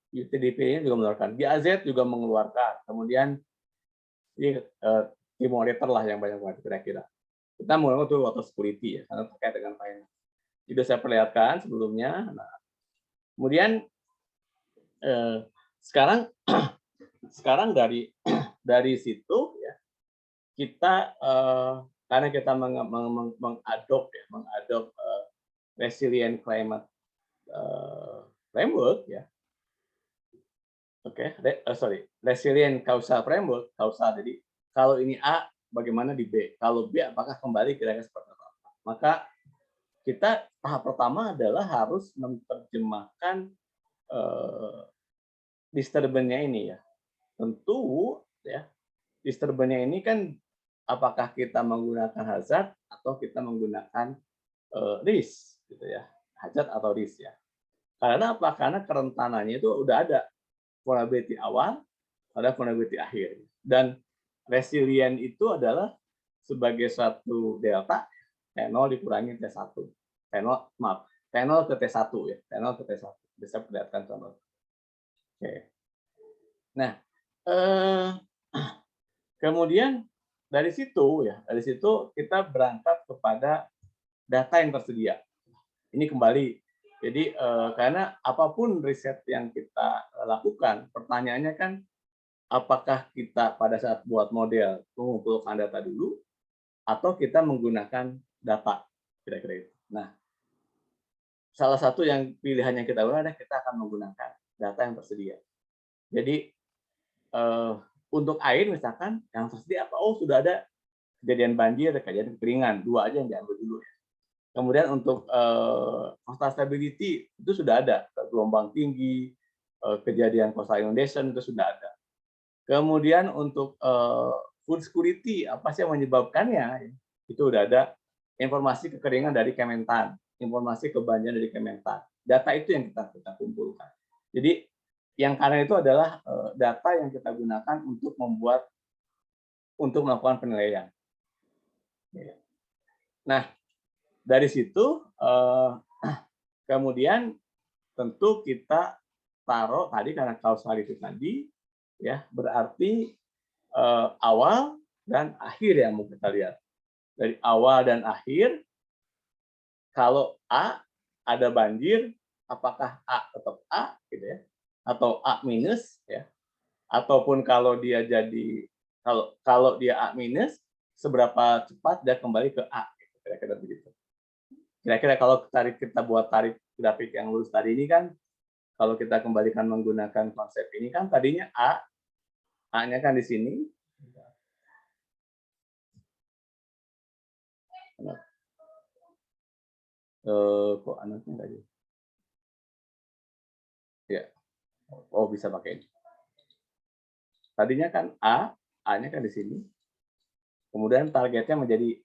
S1: UTDP juga mengeluarkan, GAZ juga mengeluarkan, kemudian ini Team Monitor lah yang banyak banget kira-kira. Kita menggunakan itu water security ya, karena terkait dengan finance. Sudah saya perlihatkan sebelumnya. Nah, kemudian sekarang dari situ ya kita karena kita mengadop resilient climate framework ya. Resilient causal framework, jadi kalau ini A bagaimana di B, kalau B apakah kembali kira-kira seperti apa. Maka kita tahap pertama adalah harus menerjemahkan disturbance-nya ini ya. Tentu ya, disturbance-nya ini kan apakah kita menggunakan hazard atau kita menggunakan risk gitu ya. Hazard atau risk ya. Karena apa? Karena kerentanannya itu udah ada vulnerability awal, ada vulnerability akhir. Dan resilient itu adalah sebagai suatu delta T0 dikurangi T1. T0 ke T1 ya. T0 ke T1. Bisa perlihatkan contoh. Oke. Nah, kemudian dari situ kita berangkat kepada data yang tersedia. Ini kembali. Jadi karena apapun riset yang kita lakukan, pertanyaannya kan apakah kita pada saat buat model mengumpulkan data dulu atau kita menggunakan data kira-kira itu. Nah, salah satu yang pilihan yang kita gunakan adalah kita akan menggunakan data yang tersedia. Jadi untuk air misalkan yang tersedia apa? Oh, sudah ada kejadian banjir, kejadian kekeringan, 2 aja yang diambil dulu ya. Kemudian untuk coastal stability itu sudah ada, gelombang tinggi, kejadian coastal inundation itu sudah ada. Kemudian untuk food security apa sih yang menyebabkannya? Itu sudah ada informasi kekeringan dari Kementan, informasi kebanjiran dari Kementan. Data itu yang kita kumpulkan. Jadi yang kanan itu adalah data yang kita gunakan untuk melakukan penilaian. Nah, dari situ kemudian tentu kita taruh tadi karena kausality tadi ya, berarti awal dan akhir yang mau kita lihat. Dari awal dan akhir, kalau A ada banjir, apakah A tetap A gitu ya, atau A minus ya, ataupun kalau dia jadi kalau dia A minus, seberapa cepat dia kembali ke A, gitu, kira-kira begitu. Kira-kira kalau kita buat tarik grafik yang lurus tadi ini kan, kalau kita kembalikan menggunakan konsep ini kan tadinya A, A-nya kan di sini. Kok anaknya tadi? Ya, oh bisa pakai ini. Tadinya kan A, A-nya kan di sini. Kemudian targetnya menjadi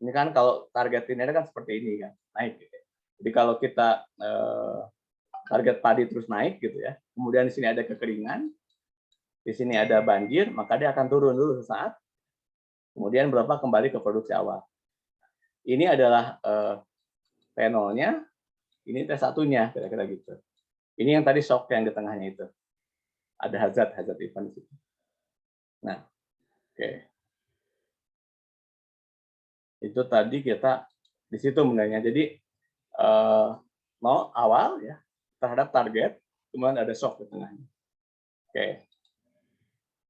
S1: ini kan kalau target ini kan seperti ini kan, naik gitu. Jadi kalau kita target padi terus naik gitu ya, kemudian di sini ada kekeringan, di sini ada banjir, maka dia akan turun dulu sesaat, kemudian berapa kembali ke produksi awal. Ini adalah panelnya, ini T1-nya, kira-kira gitu. Ini yang tadi shock yang di tengahnya itu. Ada hazard event di situ. Nah, oke. Itu tadi kita di situ sebenarnya. Jadi mau awal ya terhadap target, kemudian ada shock di tengahnya. Oke.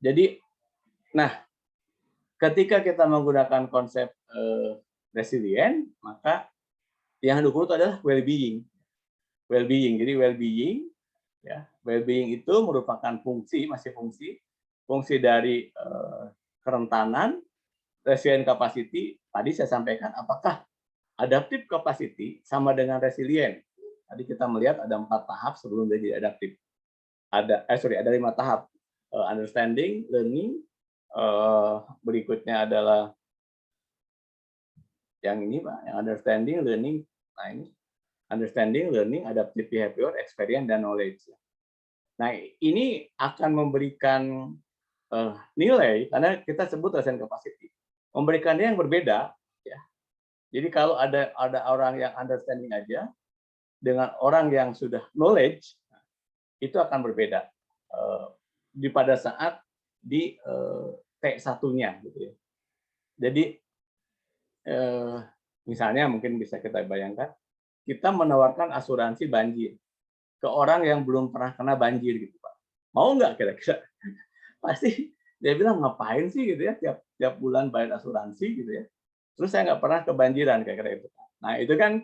S1: Jadi, nah ketika kita menggunakan konsep resilient, maka yang diukur itu adalah well-being. Well-being. Jadi well-being, ya, well-being itu merupakan fungsi dari kerentanan, resilient capacity. Tadi saya sampaikan, apakah adaptive capacity sama dengan resilient? Tadi kita melihat ada 4 tahap sebelum dia jadi adaptif. Ada 5 tahap. Understanding, learning, berikutnya adalah yang ini Pak, yang understanding, learning. Nah ini understanding, learning, adaptive behavior, experience, dan knowledge. Nah ini akan memberikan nilai karena kita sebut resilient capacity. Memberikan yang berbeda. Ya. Jadi kalau ada orang yang understanding aja dengan orang yang sudah knowledge, itu akan berbeda pada saat di T1-nya gitu ya. Jadi misalnya mungkin bisa kita bayangkan, kita menawarkan asuransi banjir ke orang yang belum pernah kena banjir gitu Pak. Mau nggak kira-kira? Pasti dia bilang ngapain sih gitu ya tiap bulan bayar asuransi gitu ya. Terus saya nggak pernah kebanjiran kira-kira itu. Nah itu kan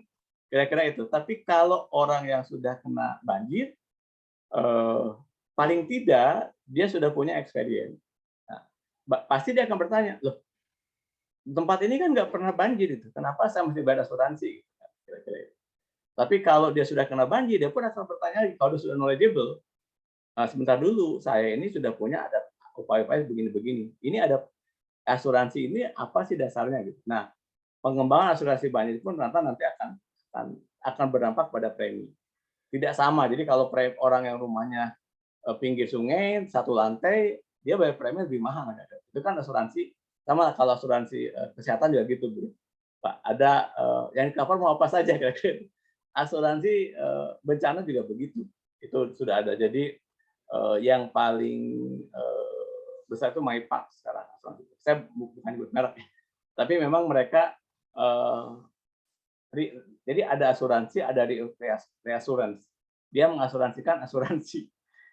S1: kira-kira itu. Tapi kalau orang yang sudah kena banjir, paling tidak dia sudah punya experience. Nah, pasti dia akan bertanya, loh tempat ini kan nggak pernah banjir itu, kenapa saya mesti bayar asuransi? Kira-kira itu. Tapi kalau dia sudah kena banjir, dia pun akan bertanya, kalau dia sudah knowledgeable, sebentar dulu, saya ini sudah punya ada upaya-upaya begini-begini. Ini ada asuransi ini apa sih dasarnya gitu. Nah, pengembangan asuransi banjir pun nanti akan berdampak pada premi. Tidak sama. Jadi kalau orang yang rumahnya pinggir sungai, 1 lantai, dia bayar premi lebih mahal. Itu kan asuransi. Sama kalau asuransi kesehatan juga gitu, Bu. Pak, ada yang cover mau apa saja kira-kira. Asuransi bencana juga begitu. Itu sudah ada. Jadi yang paling besar itu MyPark sekarang. Saya bukan nyebut merek, tapi memang mereka jadi ada asuransi, ada reassurance. Dia mengasuransikan asuransi.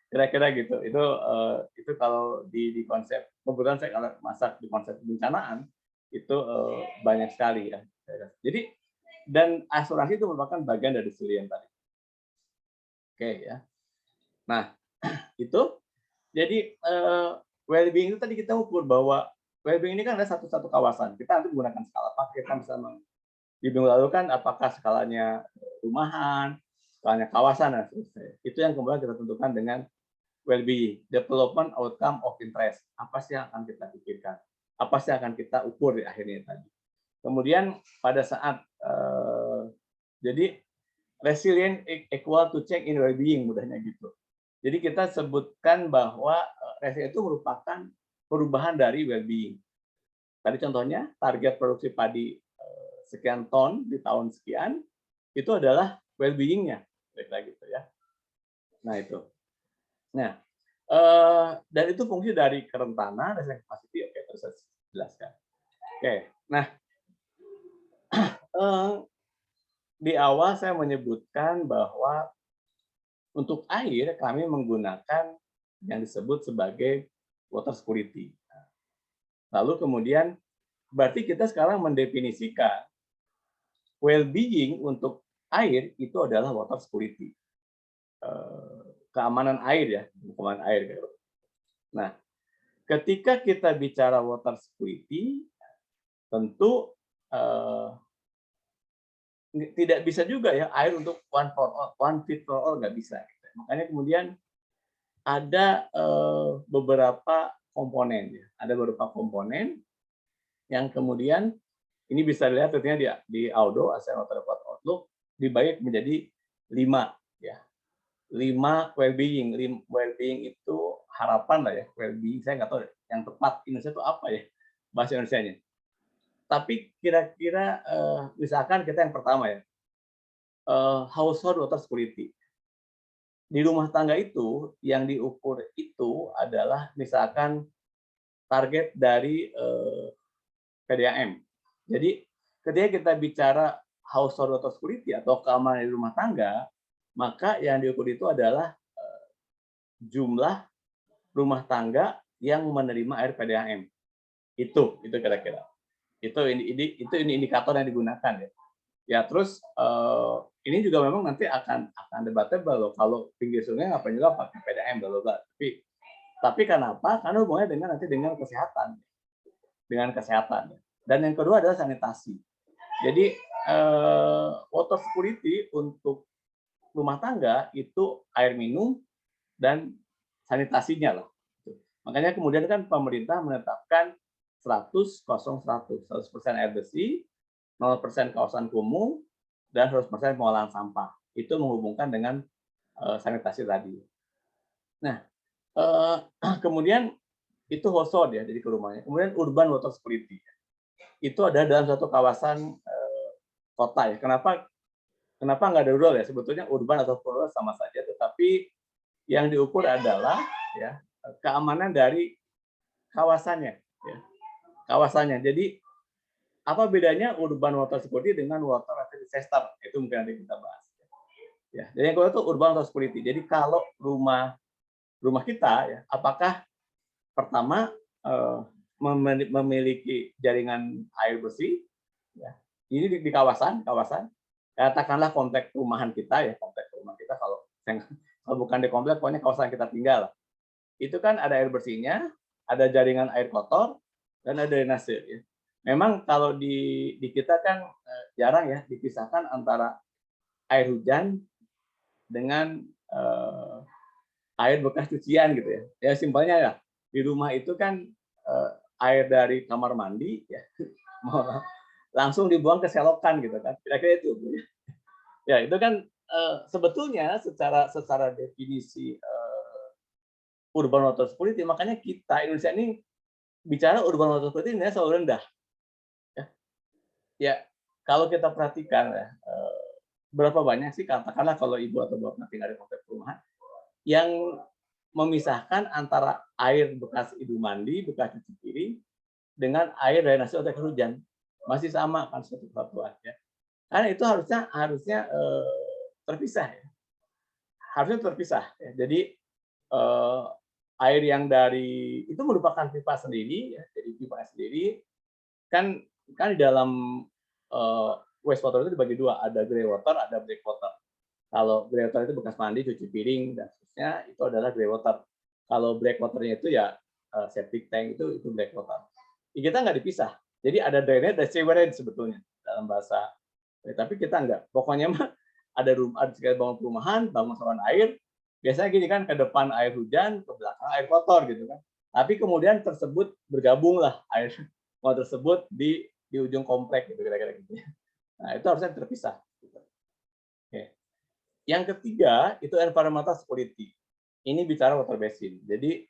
S1: Kira-kira gitu. Itu kalau di konsep, kebetulan saya kalau masak di konsep bencanaan itu banyak sekali ya. Jadi dan asuransi itu merupakan bagian dari resilient tadi. Oke ya. Nah itu jadi well-being itu tadi kita ukur bahwa well-being ini kan ada satu kawasan. Kita nanti menggunakan skala paket kan bisa di minggu lalu kan apakah skalanya rumahan, skalanya kawasan dan seterusnya. Itu yang kemudian kita tentukan dengan well-being, development outcome of interest. Apa sih yang akan kita pikirkan? Apa sih yang akan kita ukur di akhirnya tadi? Kemudian pada saat jadi resilient equal to change in well-being mudahnya gitu. Jadi kita sebutkan bahwa resilient itu merupakan perubahan dari well-being. Tadi contohnya target produksi padi sekian ton di tahun sekian itu adalah well-being-nya, gitu ya. Nah itu. Nah, dan itu fungsi dari kerentanan, resilient capacity. Oke, terus saya jelaskan. Oke, nah di awal saya menyebutkan bahwa untuk air kami menggunakan yang disebut sebagai water security. Lalu kemudian berarti kita sekarang mendefinisikan well-being untuk air itu adalah water security. Keamanan air ya, keamanan air. Nah, ketika kita bicara water security, tentu tidak bisa juga ya air untuk one fit for all nggak bisa. Makanya kemudian ada beberapa komponen ya, ada beberapa komponen yang kemudian ini bisa dilihat tentunya di Audo ASEAN Water Report Outlook dibagi menjadi 5 ya. 5 well-being. Well-being itu harapan lah ya, well-being saya nggak tahu yang tepat Indonesia itu apa ya bahasa Indonesianya. Tapi kira-kira misalkan kita yang pertama ya, household water security. Di rumah tangga itu yang diukur itu adalah misalkan target dari PDAM. Jadi ketika kita bicara household water security atau keamanan di rumah tangga, maka yang diukur itu adalah jumlah rumah tangga yang menerima air PDAM. Itu kira-kira. Itu indikator yang digunakan ya. Ya terus ini juga memang nanti akan debatable loh. Kalau pinggir sungai ngapain juga pakai PDAM bla bla. Tapi kenapa? Karena hubungannya dengan kesehatan. Dengan kesehatan. Dan yang kedua adalah sanitasi. Jadi water security untuk rumah tangga itu air minum dan sanitasinya loh. Makanya kemudian kan pemerintah menetapkan 100% air bersih, 0% kawasan kumuh, dan 100% pengolahan sampah. Itu menghubungkan dengan sanitasi tadi. Nah, kemudian itu household ya, jadi ke rumahnya. Kemudian urban water security. Itu ada dalam satu kawasan kota ya. Kenapa nggak ada rural ya? Sebetulnya urban atau rural sama saja, tetapi yang diukur adalah ya keamanan dari kawasannya. Ya. Kawasannya. Jadi apa bedanya urban water security dengan water disaster? Itu mungkin nanti kita bahas. Ya, jadi yang kedua itu urban water security. Jadi kalau rumah kita ya, apakah pertama memiliki jaringan air bersih? Ya. Ini di kawasan. Katakanlah komplek perumahan kita ya, komplek rumah kita kalau bukan di komplek, pokoknya kawasan kita tinggal. Itu kan ada air bersihnya, ada jaringan air kotor, dan ada drainase. Ya. Memang kalau di kita kan jarang ya dipisahkan antara air hujan dengan air bekas cucian gitu ya. Ya simpelnya ya di rumah itu kan air dari kamar mandi ya langsung dibuang ke selokan gitu kan. Kira-kira itu. Ya itu kan sebetulnya secara definisi urban water security, makanya kita Indonesia ini bicara urban water security ini selalu rendah. Ya, kalau kita perhatikan ya, berapa banyak sih katakanlah kalau ibu atau bapak tinggal di komplek perumahan yang memisahkan antara air bekas ibu mandi, bekas cuci piring dengan air drainase atau air hujan. Masih sama kan satu kesatuan ya. Karena itu harusnya terpisah ya. Harusnya terpisah ya. Jadi air yang dari itu merupakan pipa sendiri ya. Jadi pipa sendiri kan di dalam wastewater itu dibagi dua, ada grey water, ada black water. Kalau grey water itu bekas mandi, cuci piring dan seterusnya, itu adalah grey water. Kalau black waternya itu ya septic tank itu black water. Kita nggak dipisah. Jadi ada drainage dan sewerage sebetulnya dalam bahasa. Tapi kita nggak. Pokoknya mah ada sekali bangun perumahan, bangun saluran air. Biasanya gini kan, ke depan air hujan, ke belakang air kotor gitu kan. Tapi kemudian tersebut bergabunglah air tersebut di ujung komplek gitu kira-kira gitu. Nah, itu harusnya terpisah. Oke. Yang ketiga itu environmental security. Ini bicara water basin. Jadi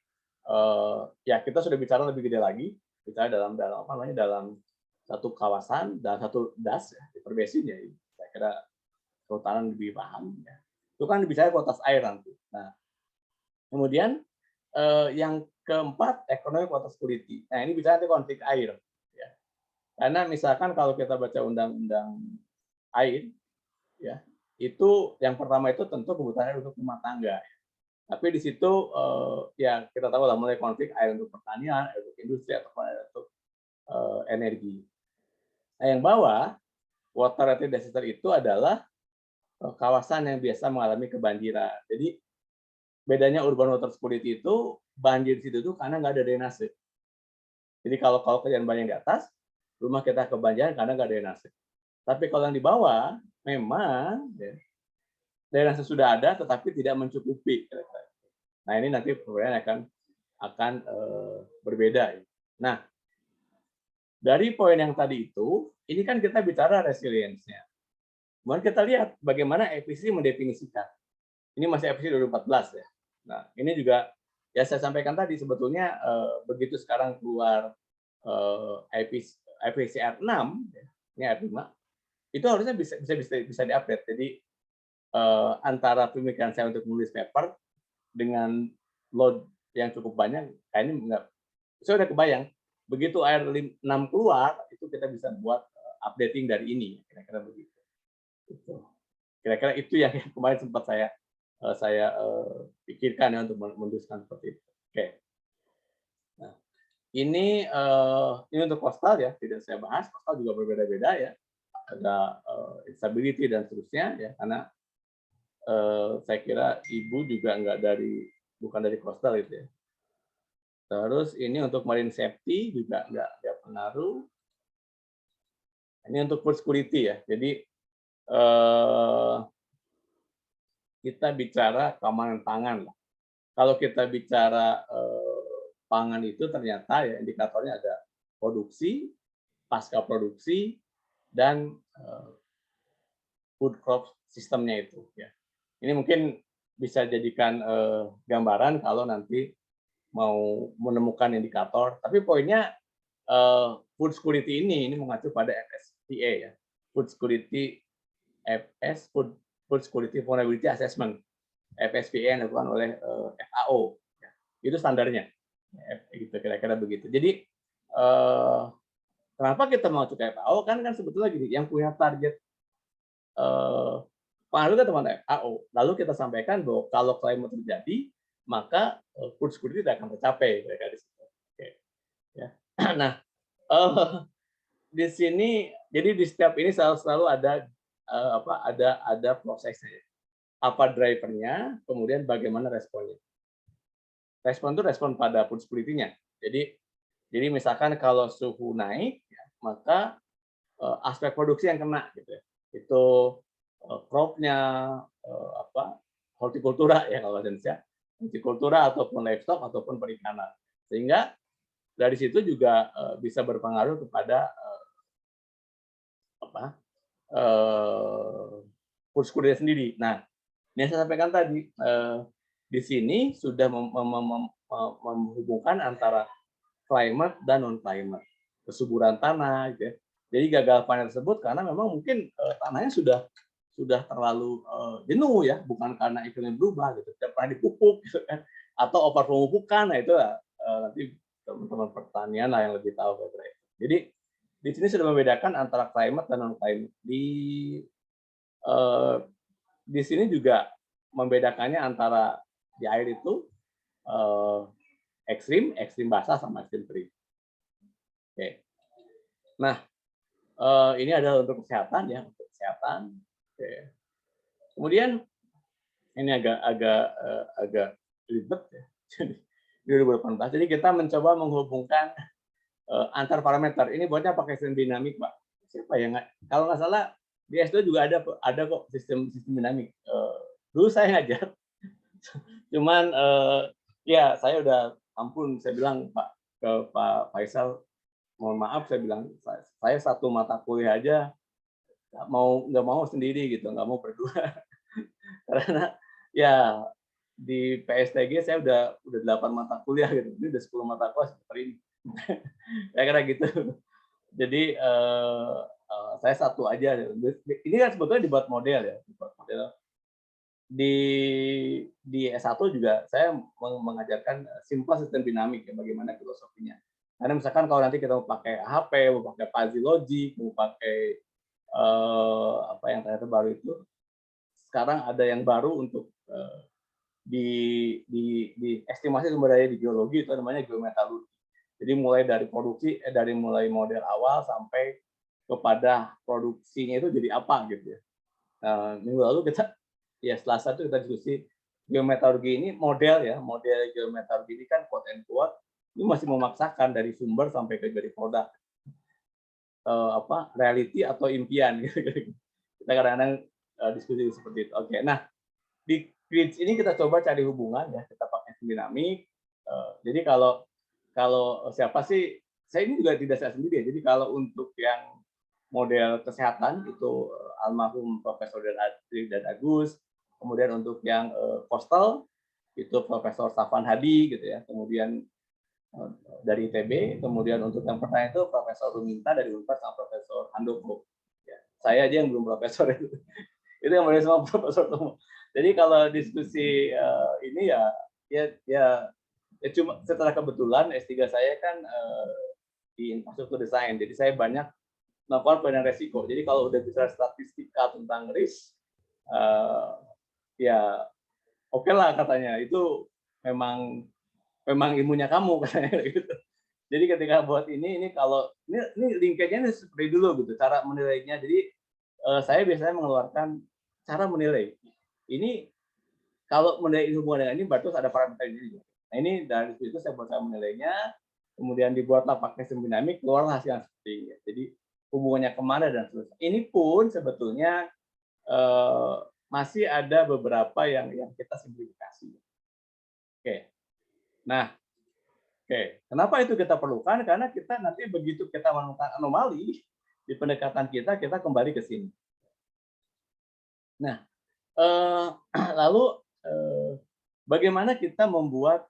S1: ya kita sudah bicara lebih gede lagi, bicara dalam apa namanya dalam satu kawasan dan satu das ya, water basin ya. Saya kira kehutanan lebih paham ya. Itu kan bicara kualitas air nanti. Nah, kemudian yang keempat economic water security. Nah, ini bicara nanti konflik air. Karena misalkan kalau kita baca undang-undang air, ya. Itu yang pertama itu tentu kebutuhannya untuk rumah tangga. Tapi di situ ya kita tahu lah mulai konflik air untuk pertanian, air untuk industri ataupun air untuk energi. Nah, yang bawah water rated disaster itu adalah kawasan yang biasa mengalami kebanjiran. Jadi bedanya urban water quality itu banjir di situ tuh karena nggak ada drainase. Jadi kalau kejadian banjir di atas, rumah kita kebanjiran karena nggak ada drainase. Tapi kalau yang di bawah, memang ya, drainase sudah ada, tetapi tidak mencukupi. Nah ini nanti kemudian akan berbeda. Nah dari poin yang tadi itu, ini kan kita bicara resilience-nya. Kemudian kita lihat bagaimana FPC mendefinisikan. Ini masih FPC 2014 ya. Nah ini juga ya saya sampaikan tadi sebetulnya begitu sekarang keluar IPC R6, ini R5, itu harusnya bisa diupdate. Jadi antara pemikiran saya untuk menulis paper dengan load yang cukup banyak, kayaknya enggak. Saya udah kebayang, begitu R6 keluar, itu kita bisa buat updating dari ini, kira-kira begitu. Kira-kira itu yang kemarin sempat saya pikirkan ya untuk menuliskan seperti itu. Oke. Nah, ini untuk coastal ya, tidak saya bahas. Coastal juga berbeda-beda ya. Ada instability dan seterusnya ya, karena saya kira ibu juga bukan dari coastal itu ya. Terus ini untuk marine safety juga nggak pengaruh. Ini untuk food security ya. Jadi kita bicara keamanan pangan lah. Kalau kita bicara pangan itu ternyata ya indikatornya ada produksi, pasca produksi, dan food crop sistemnya itu. Ya. Ini mungkin bisa jadikan gambaran kalau nanti mau menemukan indikator. Tapi poinnya food security ini mengacu pada FSPA ya, Food Security Food Security Vulnerability Assessment, FSPA yang dilakukan oleh FAO. Ya. Itu standarnya. Gitu kira-kira begitu. Jadi kenapa kita mau ke FAO kan sebetulnya gini, yang punya target pengaruh ke teman FAO. Lalu kita sampaikan bahwa kalau climate terjadi, maka food security tidak akan tercapai. Oke. Ya. Nah, di sini, jadi di setiap ini selalu ada ada prosesnya. Apa drivernya, kemudian bagaimana responnya. Respon itu respon pada food security-nya. Jadi misalkan kalau suhu naik, ya, maka aspek produksi yang kena, gitu ya. Itu crop-nya, hortikultura ya kalau Indonesia, hortikultura ataupun livestock ataupun perikanan. Sehingga dari situ juga bisa berpengaruh kepada food security sendiri. Nah, yang saya sampaikan tadi, di sini sudah menghubungkan antara climate dan non-climate, kesuburan tanah, gitu ya. Jadi gagal panen tersebut karena memang mungkin tanahnya sudah terlalu jenuh ya, bukan karena iklim berubah gitu, tidak pernah dipupuk gitu kan, atau over pemupukan. Nah itu nanti teman-teman pertanian lah yang lebih tahu. Jadi di sini sudah membedakan antara climate dan non-climate. Di sini juga membedakannya antara di air itu ekstrim basah sama ekstrim kering. Oke. Nah, ini adalah untuk kesehatan ya, untuk kesehatan. Oke. Kemudian ini agak ribet ya. Di 2018. Jadi kita mencoba menghubungkan antar parameter. Ini buatnya pakai sistem dinamik, Pak. Siapa yang kalau nggak salah di S2 juga ada kok sistem dinamik. Dulu saya ngajar. Cuman ya saya udah ampun, saya bilang ke Pak Faisal, mohon maaf, saya bilang saya satu mata kuliah aja nggak mau sendiri gitu, nggak mau berdua. Karena ya di PSTG saya udah 8 mata kuliah gitu, ini udah 10 mata kuliah seperti ini. Kira-kira gitu. Jadi saya satu aja. Ini kan sebetulnya dibuat model ya, di S1 juga saya mengajarkan simple sistem dinamik ya, bagaimana filosofinya. Karena misalkan kalau nanti kita mau pakai HP, mau pakai fuzzy logic, mau pakai apa yang terbaru itu sekarang ada yang baru untuk di estimasi sumber daya di geologi, itu namanya geometalurgi. Jadi mulai dari produksi, dari mulai model awal sampai kepada produksinya itu jadi apa gitu ya. Minggu lalu kita, ya Selasa itu kita diskusi geometalurgi ini model geometalurgi ini kan quote and quote ini masih memaksakan dari sumber sampai ke jadi produk, reality atau impian gitu. Kita kadang-kadang diskusi seperti itu. Oke, nah di grids ini kita coba cari hubungan ya, kita pakai dinamik. Jadi kalau siapa sih, saya ini juga tidak saya sendiri ya. Jadi kalau untuk yang model kesehatan itu almarhum Profesor dan Agus, kemudian untuk yang coastal itu Profesor Safwan Hadi gitu ya, kemudian dari ITB, kemudian untuk yang pertanyaan itu Profesor Ruminta dari Unpad sama Profesor Handoko. Ya, saya aja yang belum profesor itu. Itu yang boleh semua profesor semua. Jadi kalau diskusi ini ya cuma setelah kebetulan S3 saya kan di infrastruktur desain. Jadi saya banyak melakukan penilaian resiko. Jadi kalau udah bicara statistika tentang risk, ya oke lah katanya. Itu memang ilmunya kamu katanya gitu. Jadi ketika buat ini kalau ini linkage-nya seperti dulu gitu, cara menilainya. Jadi saya biasanya mengeluarkan cara menilai. Ini kalau menilai hubungan dengan ini berarti ada parameter ini. Nah ini dari situ saya buat menilainya, kemudian dibuatlah pakai sistem dinamik, keluarlah hasil yang seperti ini. Jadi hubungannya kemana dan seterusnya. Ini pun sebetulnya masih ada beberapa yang kita simplifikasi. Oke. Nah, kenapa itu kita perlukan? Karena kita nanti begitu kita menemukan anomali di pendekatan kita kembali ke sini. Nah, lalu bagaimana kita membuat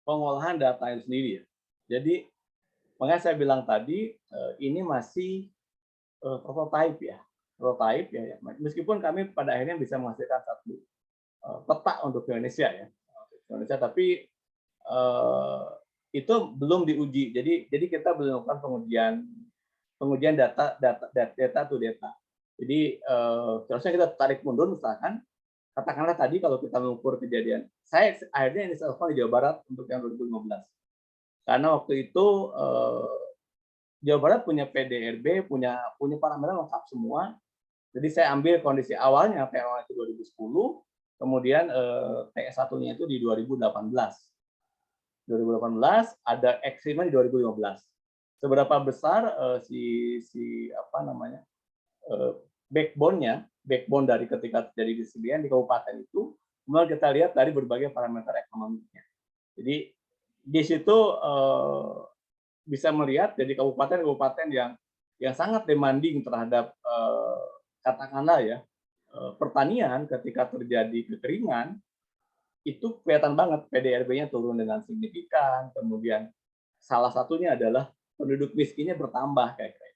S1: pengolahan data itu sendiri ya. Jadi makanya saya bilang tadi ini masih prototype ya. Meskipun kami pada akhirnya bisa menghasilkan satu peta untuk Indonesia ya. Tapi itu belum diuji. Jadi kita belum melakukan pengujian data to data. Jadi terusnya kita tarik mundur misalkan, katakanlah tadi kalau kita mengukur kejadian, saya akhirnya ini lakukan di Jawa Barat untuk yang 2015. Karena waktu itu Jawa Barat punya PDRB, punya parameter lengkap semua. Jadi saya ambil kondisi awalnya, PLN itu 2010, kemudian TS1-nya itu di 2018. 2018 ada ekstrimnya di 2015. Seberapa besar backbone dari ketika terjadi kesedihan di kabupaten itu, kemudian kita lihat dari berbagai parameter ekonominya. Jadi di situ bisa melihat jadi kabupaten yang sangat demanding terhadap katakanlah ya pertanian ketika terjadi kekeringan, itu kelihatan banget PDRB-nya turun dengan signifikan. Kemudian salah satunya adalah penduduk miskinnya bertambah kayak gitu.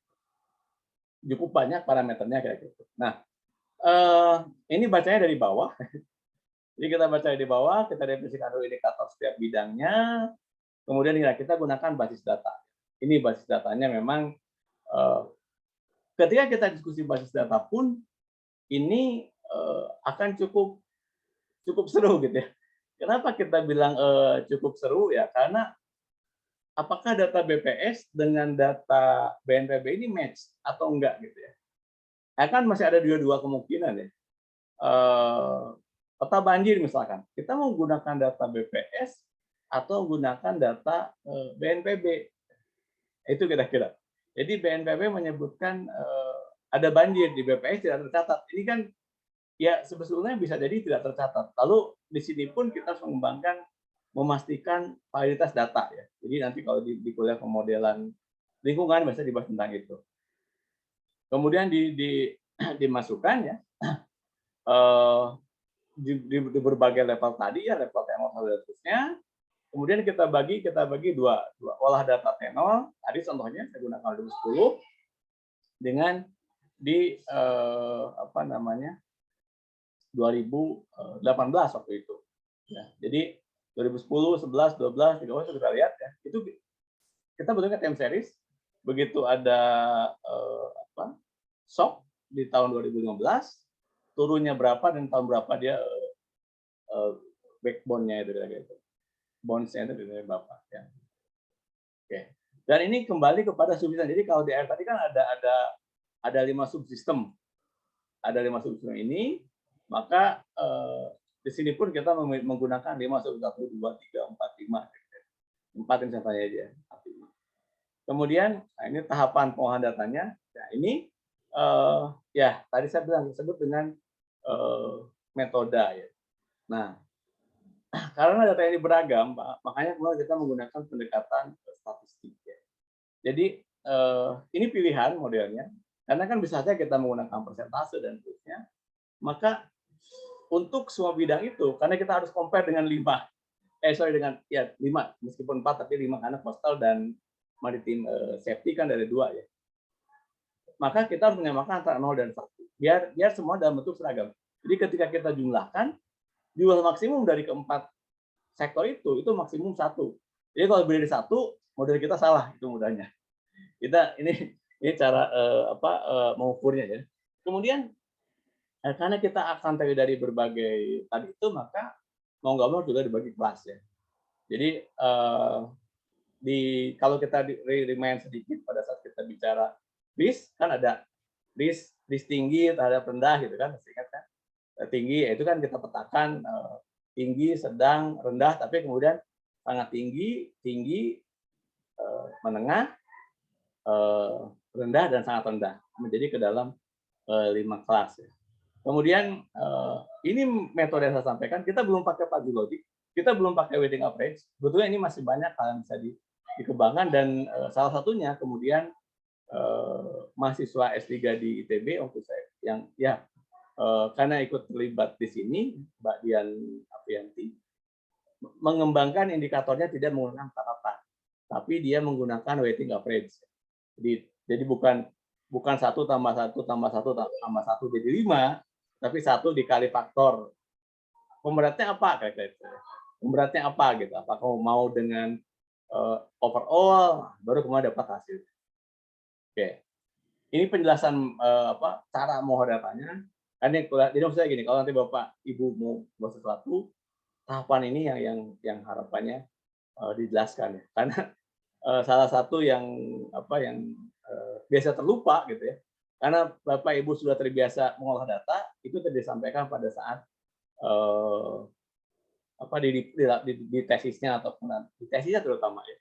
S1: Cukup banyak parameternya kayak gitu. Nah, ini bacanya dari bawah. Jadi kita baca di bawah, kita definisikan dulu indikator setiap bidangnya, kemudian kita gunakan basis data. Ini basis datanya memang ketika kita diskusi basis data pun ini akan cukup seru gitu ya. Kenapa kita bilang cukup seru ya? Karena apakah data BPS dengan data BNPB ini match atau enggak gitu ya? Kan masih ada dua kemungkinan ya. Peta banjir misalkan, kita mau gunakan data BPS atau gunakan data BNPB. Itu kira-kira. Jadi BNPB menyebutkan ada banjir, di BPS tidak tercatat. Ini kan ya sebetulnya bisa jadi tidak tercatat. Lalu di sini pun kita harus mengembangkan, memastikan validitas data ya. Jadi nanti kalau di kuliah pemodelan lingkungan biasanya dibahas tentang itu. Kemudian dimasukkan ya di berbagai level tadi ya, level tenor dan seterusnya. Kemudian kita bagi dua olah data tenor. Tadi contohnya saya gunakan 2010 dengan di 2018 waktu itu. Ya, jadi 2010, 11, 12, 13 kita lihat ya. Itu kita bentuknya time series. begitu ada apa, shock di tahun 2015, turunnya berapa dan tahun berapa dia backbone-nya itu gitu. Bonds-nya itu dari berapa ya. Oke. Dan ini kembali kepada subsistem. Jadi kalau di air tadi kan ada 5 subsistem. Ada 5 subsistem ini, maka di sini pun kita menggunakan 5 1 2 3 4 5. 4 ini contohnya aja. Kemudian nah ini tahapan pengolahan datanya. Nah, ini ya tadi saya bilang disebut dengan metoda ya. Nah, karena data ini beragam, makanya kemudian kita menggunakan pendekatan statistik ya. Jadi ini pilihan modelnya, karena kan bisa saja kita menggunakan persentase dan seterusnya. Maka untuk semua bidang itu, karena kita harus compare dengan 5, dengan 5, meskipun 4 tapi 5 karena coastal dan maritim safety kan dari 2 ya. Maka kita harus menyamakan antara 0 dan 1, biar semua dalam bentuk seragam. Jadi ketika kita jumlahkan, jumlah maksimum dari keempat sektor itu maksimum 1. Jadi kalau lebih dari 1, model kita salah itu mudahnya. Ini cara mengukurnya ya. Kemudian karena kita akan terdiri dari berbagai tadi itu, maka mau nggak mau juga dibagi kelas ya. Jadi kalau kita remind sedikit pada saat kita bicara risk, kan ada risk tinggi terhadap rendah gitu kan, ingat kan? Tinggi itu kan kita petakan tinggi, sedang, rendah, tapi kemudian sangat tinggi, menengah, rendah dan sangat rendah, menjadi ke dalam 5 kelas ya. Kemudian ini metode yang saya sampaikan, kita belum pakai fuzzy logic, kita belum pakai weighting average. Sebetulnya ini masih banyak hal yang bisa dikembangkan, dan salah satunya kemudian mahasiswa S3 di ITB untuk saya yang ya karena ikut terlibat di sini, Mbak Dian Aprianti, mengembangkan indikatornya tidak menggunakan catatan, tapi dia menggunakan weighting average. Jadi bukan 1 tambah 1 tambah 1 tambah 1 jadi 5, tapi 1 dikali faktor. Pemberatnya apa kira-kira? Pemberatnya apa gitu? Apakah mau dengan overall, baru kemudian dapat hasil. Oke. Ini penjelasan cara mau datanya. Jadi maksudnya gini, kalau nanti Bapak Ibu mau buat sesuatu, tahapan ini yang harapannya dijelaskan ya. Karena salah satu yang biasa terlupa gitu ya. Karena Bapak Ibu sudah terbiasa mengolah data, itu disampaikan pada saat di tesisnya ataupun di tesisnya terutama ya.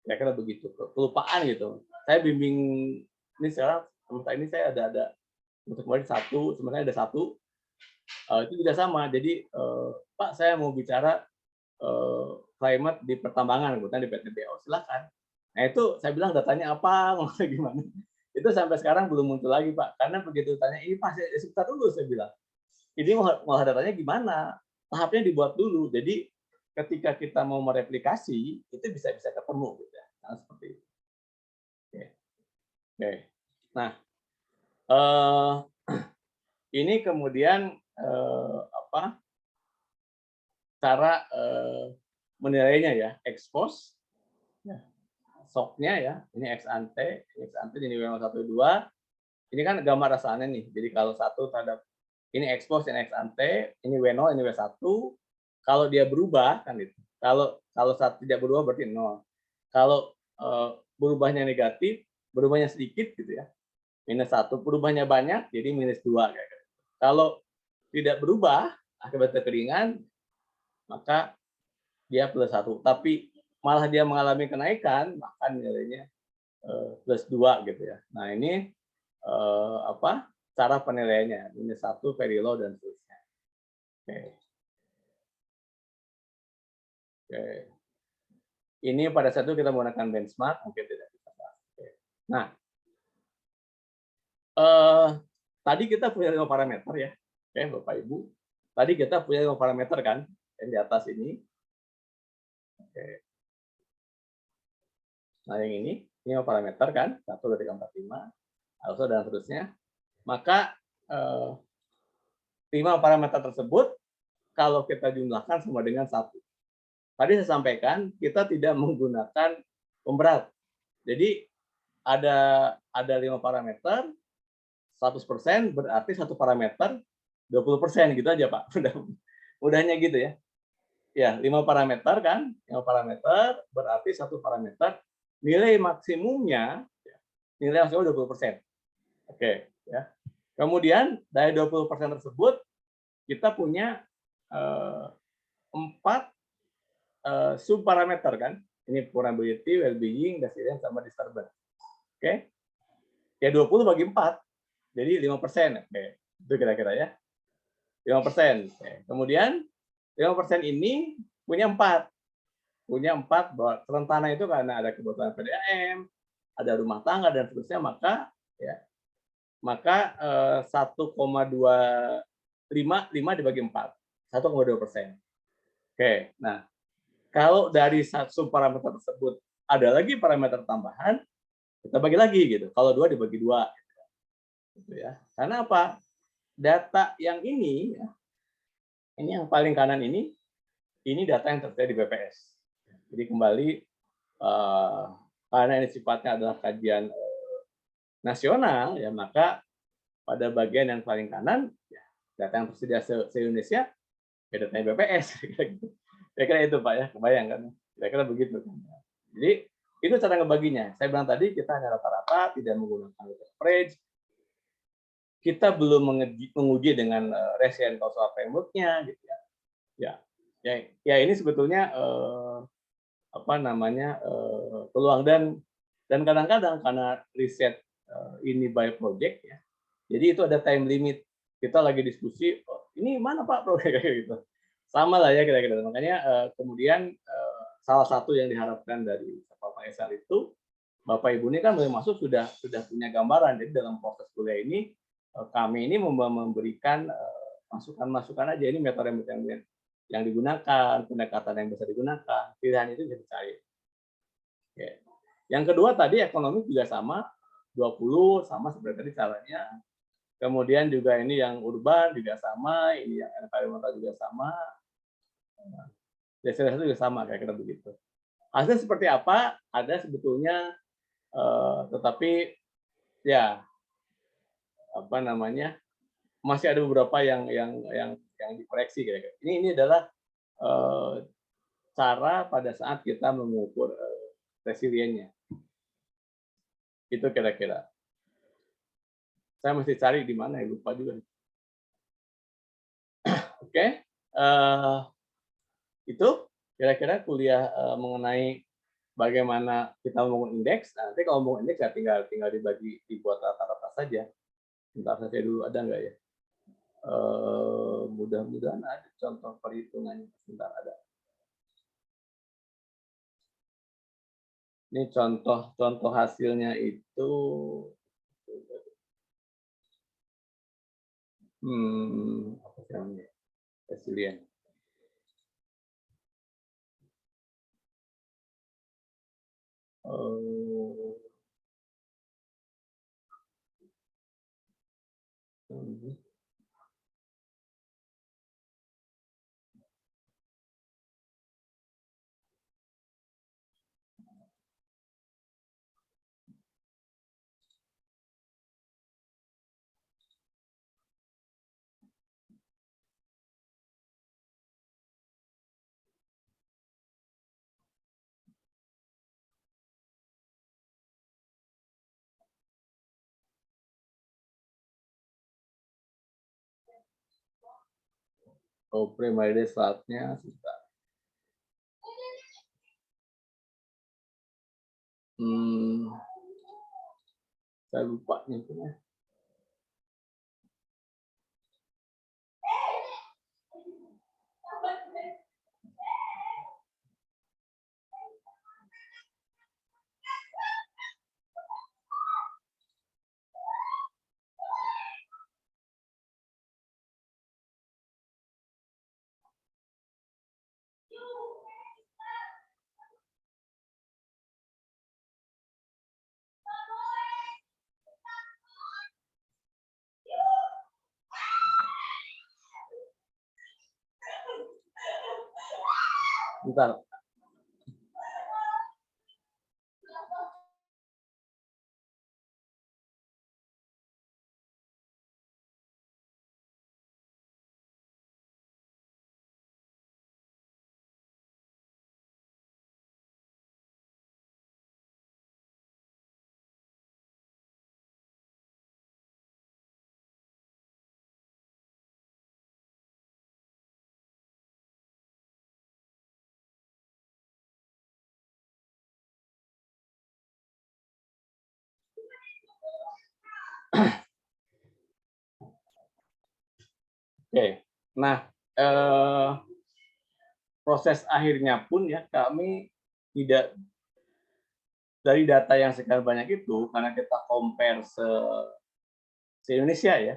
S1: Kira-kira begitu. Kelupaan gitu. Saya bimbing ini sekarang sementara ini saya ada untuk kemarin 1, sebenarnya ada 1. Itu juga sama. Jadi Pak, saya mau bicara climate di pertambangan, kemudian di PTBO, silakan. Nah itu saya bilang datanya apa, ngomongnya gimana. Itu sampai sekarang belum muncul lagi Pak, karena begitu tanya ini pasti sebentar dulu saya bilang. Ini mau datanya gimana? Tahapnya dibuat dulu. Jadi ketika kita mau mereplikasi itu bisa ketemu gitu ya. Nah, seperti itu. Oke. Nah, ini kemudian cara menilainya ya, expose, shock-nya ya, ini ex ante jadi W0 1 2. Ini kan gambar asalnya nih. Jadi kalau 1 terhadap ini expose dan ex ante, ini W0, ini W1. Kalau dia berubah kan itu. Kalau 1 tidak berubah berarti 0. Kalau berubahnya negatif, berubahnya sedikit gitu ya, -1. Berubahnya banyak, jadi -2 kayak gitu. Kalau tidak berubah akibat kekeringan, maka dia +1. Tapi malah dia mengalami kenaikan, maka nilainya +2 gitu ya. Nah ini cara penilaiannya, -1, very low dan seterusnya. Oke. Ini pada saat itu kita menggunakan benchmark, mungkin tidak bisa bahas. Nah, tadi kita punya 5 parameter ya, Bapak Ibu. Tadi kita punya 5 parameter kan, yang di atas ini. Oke. Nah yang ini 5 parameter kan, 1, 2, 3, 4, 5, also dan seterusnya. Maka 5 parameter tersebut kalau kita jumlahkan sama dengan 1. Tadi saya sampaikan kita tidak menggunakan pemberat. Jadi ada 5 parameter, 100% berarti satu parameter 20% gitu aja, Pak. Mudahnya gitu ya. Ya, 5 parameter kan, 5 parameter berarti satu parameter nilai maksimumnya 20%. Oke, ya. Kemudian dari 20% tersebut kita punya 4 subparameter kan. Ini vulnerability, well-being, resilience, sama disturbance. Oke. Ya 20 bagi 4. Jadi 5%. Oke. Itu kira-kira ya. 5%. Oke. Kemudian 5% ini punya 4. Punya 4 bahwa kerentanan itu karena ada kebutuhan PDAM, ada rumah tangga dan seterusnya, maka 1,25 dibagi 4. 1,2%. Oke. Nah, kalau dari satu parameter tersebut ada lagi parameter tambahan, kita bagi lagi gitu. Kalau 2 dibagi 2 gitu ya. Karena apa? Data yang ini yang paling kanan ini data yang tersedia di BPS. Jadi kembali karena ini sifatnya adalah kajian nasional ya, maka pada bagian yang paling kanan ya, data yang tersedia se-Indonesia ya datanya BPS. Kira-kira itu Pak ya, kebayang kan? Kira-kira begitu. Jadi itu cara ngebaginya. Saya bilang tadi kita hanya rata-rata tidak menggunakan average. Kita belum menguji dengan resilient causal framework-nya gitu ya. Ya ini sebetulnya peluang dan kadang-kadang karena riset ini by project ya. Jadi itu ada time limit. Kita lagi diskusi, ini mana Pak proyek kayak gitu. Sama lah ya kira-kira. Makanya kemudian salah satu yang diharapkan dari Bapak Esar itu, Bapak Ibu ini kan mulai masuk sudah punya gambaran. Jadi dalam proses kuliah ini kami ini memberikan masukan-masukan aja, ini metode yang digunakan, pendekatan yang bisa digunakan, pilihan itu bisa dicari. Oke. Yang kedua tadi ekonomi juga sama, 20 sama seperti tadi caranya. Kemudian juga ini yang urban juga sama, ini yang environmental juga sama. Desa juga sama, kayak begitu. Hasil seperti apa? Ada sebetulnya, tetapi ya masih ada beberapa yang dikoreksi kira-kira. Ini adalah cara pada saat kita mengukur resiliennya. Itu kira-kira. Saya mesti cari di mana ya, lupa juga. Oke, itu kira-kira kuliah mengenai bagaimana kita membangun indeks. Nanti kalau membangun indeks ya tinggal dibuat rata-rata saja. Bentar saja dulu, ada nggak ya? Mudah-mudahan ada contoh perhitungannya. Bentar, ada. Ini contoh hasilnya itu apa sih namanya? Resilient. Primary slide-nya susah. Saya lupa nih. Bentar. Oke, nah proses akhirnya pun ya kami tidak dari data yang sekian banyak itu, karena kita compare se-Indonesia ya,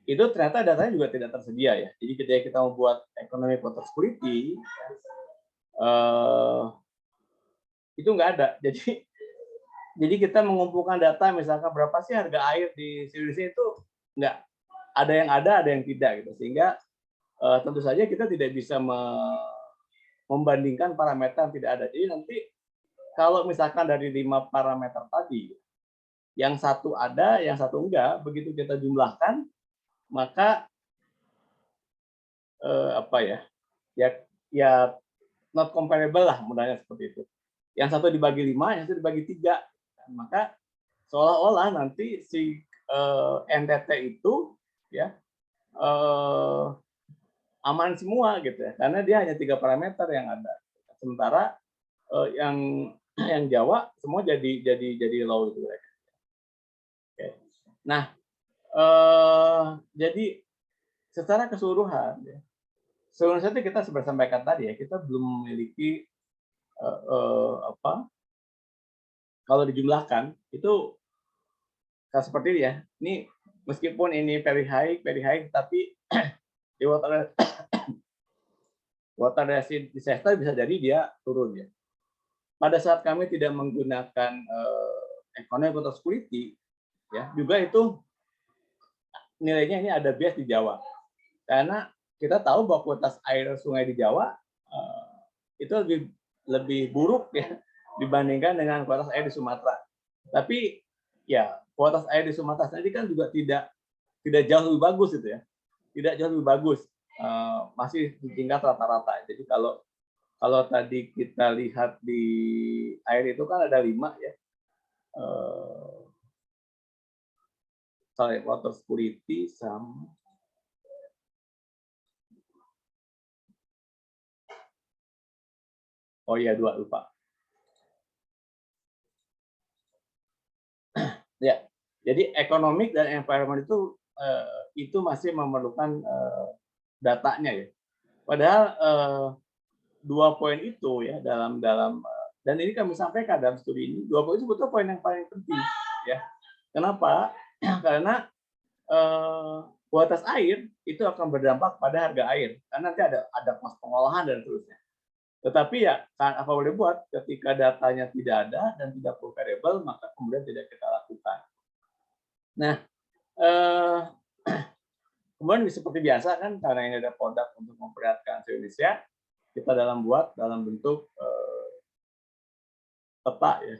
S1: itu ternyata datanya juga tidak tersedia ya. Jadi ketika kita membuat economic water security, itu nggak ada. Jadi kita mengumpulkan data misalkan berapa sih harga air di Indonesia itu nggak ada yang tidak gitu. Sehingga tentu saja kita tidak bisa membandingkan parameter yang tidak ada. Jadi nanti kalau misalkan dari 5 parameter tadi, yang satu ada, yang satu enggak, begitu kita jumlahkan, maka apa ya, ya not comparable lah, mudahnya seperti itu. Yang satu dibagi 5, yang satu dibagi 3. Maka seolah-olah nanti si NTT itu ya aman semua gitu ya, karena dia hanya 3 parameter yang ada. Sementara yang Jawa semua jadi low itu. Oke. Nah, jadi secara keseluruhan ya, sebenarnya kita seperti sampaikan tadi ya, kita belum memiliki kalau dijumlahkan itu seperti ini ya. Ini meskipun ini very high, tapi di water disaster bisa jadi dia turun ya. Pada saat kami tidak menggunakan economic water security, ya juga itu nilainya ini ada bias di Jawa. Karena kita tahu bahwa kualitas air sungai di Jawa itu lebih buruk ya dibandingkan dengan kualitas air di Sumatera. Tapi ya kualitas air di Sumatera tadi kan juga tidak jauh lebih bagus itu ya. Tidak jauh lebih bagus. Masih di tingkat rata-rata. Jadi kalau tadi kita lihat di air itu kan ada 5 ya. Water security sama oh iya 2 lupa. Ya, jadi economic dan environment itu masih memerlukan datanya ya. Padahal 2 poin itu ya dalam dan ini kami sampaikan dalam studi ini, 2 poin itu betul poin yang paling penting ya. Kenapa? Karena kualitas air itu akan berdampak pada harga air karena nanti ada kos pengolahan dan seterusnya. Tetapi ya apa boleh buat ketika datanya tidak ada dan tidak comparable maka kemudian tidak kita lakukan. Nah, kemudian seperti biasa kan karena ini ada produk untuk memperlihatkan Indonesia, kita dalam bentuk peta ya.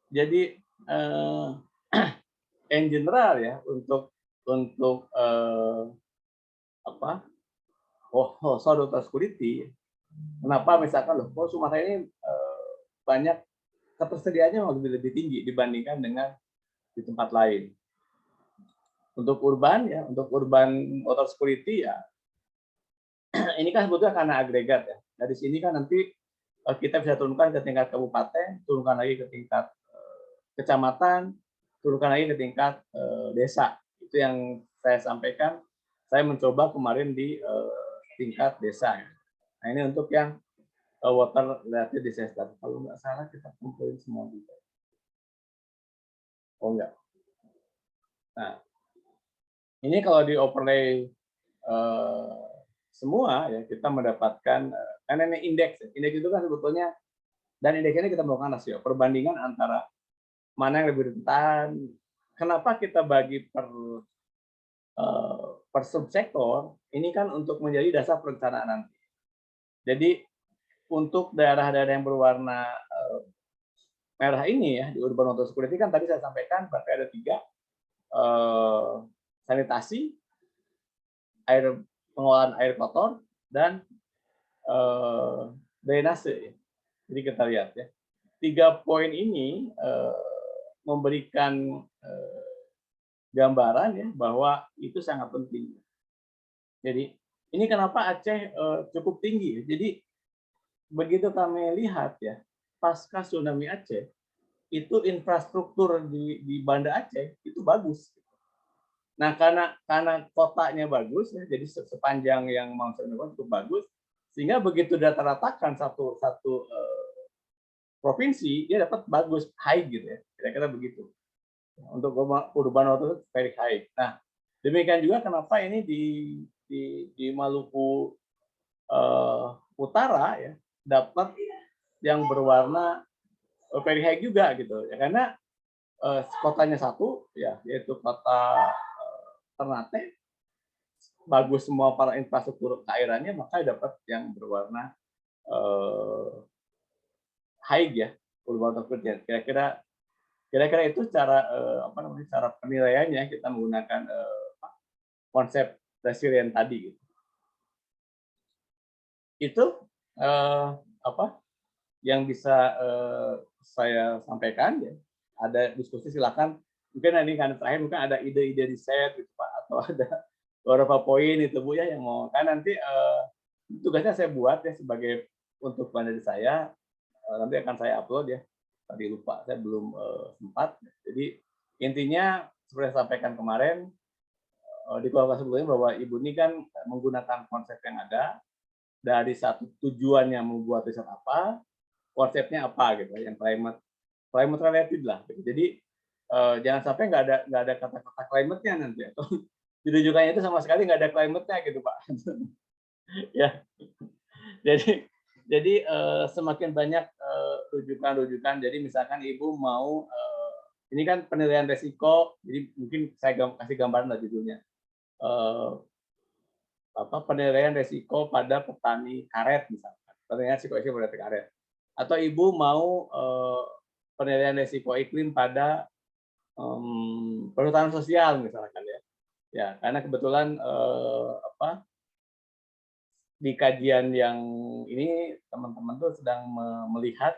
S1: Jadi in general ya untuk water security. Kenapa misalkan loh, Sumatera ini banyak ketersediaannya lebih tinggi dibandingkan dengan di tempat lain. Untuk urban ya, untuk urban water security ya, ini kan sebetulnya karena agregat ya. Dari sini kan nanti kita bisa turunkan ke tingkat kabupaten, turunkan lagi ke tingkat kecamatan, turunkan lagi ke tingkat desa. Itu yang saya sampaikan. Saya mencoba kemarin di tingkat desa. Nah ini untuk yang water related disaster. Kalau nggak salah kita kumpulin semua juga. Oh enggak. Nah ini kalau di overlay semua ya kita mendapatkan karena ini indeks itu kan sebetulnya dan indeks ini kita melakukan rasio perbandingan antara mana yang lebih rentan. Kenapa kita bagi per subsektor ini kan untuk menjadi dasar perencanaan nanti. Jadi untuk daerah-daerah yang berwarna merah ini ya di urban water security kan tadi saya sampaikan berarti ada 3 sanitasi, pengolahan air kotor dan drainase. Jadi kita lihat ya 3 poin ini memberikan gambaran ya bahwa itu sangat penting. Jadi ini kenapa Aceh cukup tinggi. Jadi begitu kami lihat ya pasca tsunami Aceh itu infrastruktur di Banda Aceh itu bagus. Nah, karena kotanya bagus ya, jadi sepanjang yang mau saya lakukan cukup bagus, sehingga begitu data-ratakan satu satu provinsi, dia dapat bagus, high gitu ya, kira-kira begitu. Untuk urban water very high. Nah, demikian juga kenapa ini di Maluku Utara ya dapat yang berwarna very high juga gitu ya, karena kotanya satu ya, yaitu kota Ternate, bagus semua para infrastruktur keairannya, maka dapat yang berwarna high ya, urban water. Kira-kira kira-kira itu cara apa namanya, cara penilaiannya kita menggunakan konsep resilient tadi gitu. Itu apa yang bisa saya sampaikan ya. Ada diskusi silakan. Mungkin ini kan terakhir mungkin ada ide-ide riset gitu Pak, atau ada beberapa poin itu Bu ya yang mau, kan nanti tugasnya saya buat ya sebagai untuk panel saya, nanti akan saya upload ya. Tadi lupa, saya belum sempat. Jadi intinya seperti saya sampaikan kemarin di kelompok sebelumnya, bahwa Ibu ini kan menggunakan konsep yang ada dari satu tujuannya membuat riset apa, konsepnya apa gitu, yang climate related lah. Jadi jangan sampai nggak ada kata-kata climate-nya nanti, atau di rujukannya itu sama sekali nggak ada climate-nya gitu Pak. Ya, jadi semakin banyak rujukan-rujukan. Jadi misalkan Ibu mau ini kan penilaian resiko, jadi mungkin saya kasih gambaran lah judulnya. Penilaian resiko pada petani karet misalkan, penilaian resiko pada karet, atau Ibu mau penilaian resiko iklim pada perhutanan sosial misalkan ya. Ya, karena kebetulan di kajian yang ini teman-teman tuh sedang melihat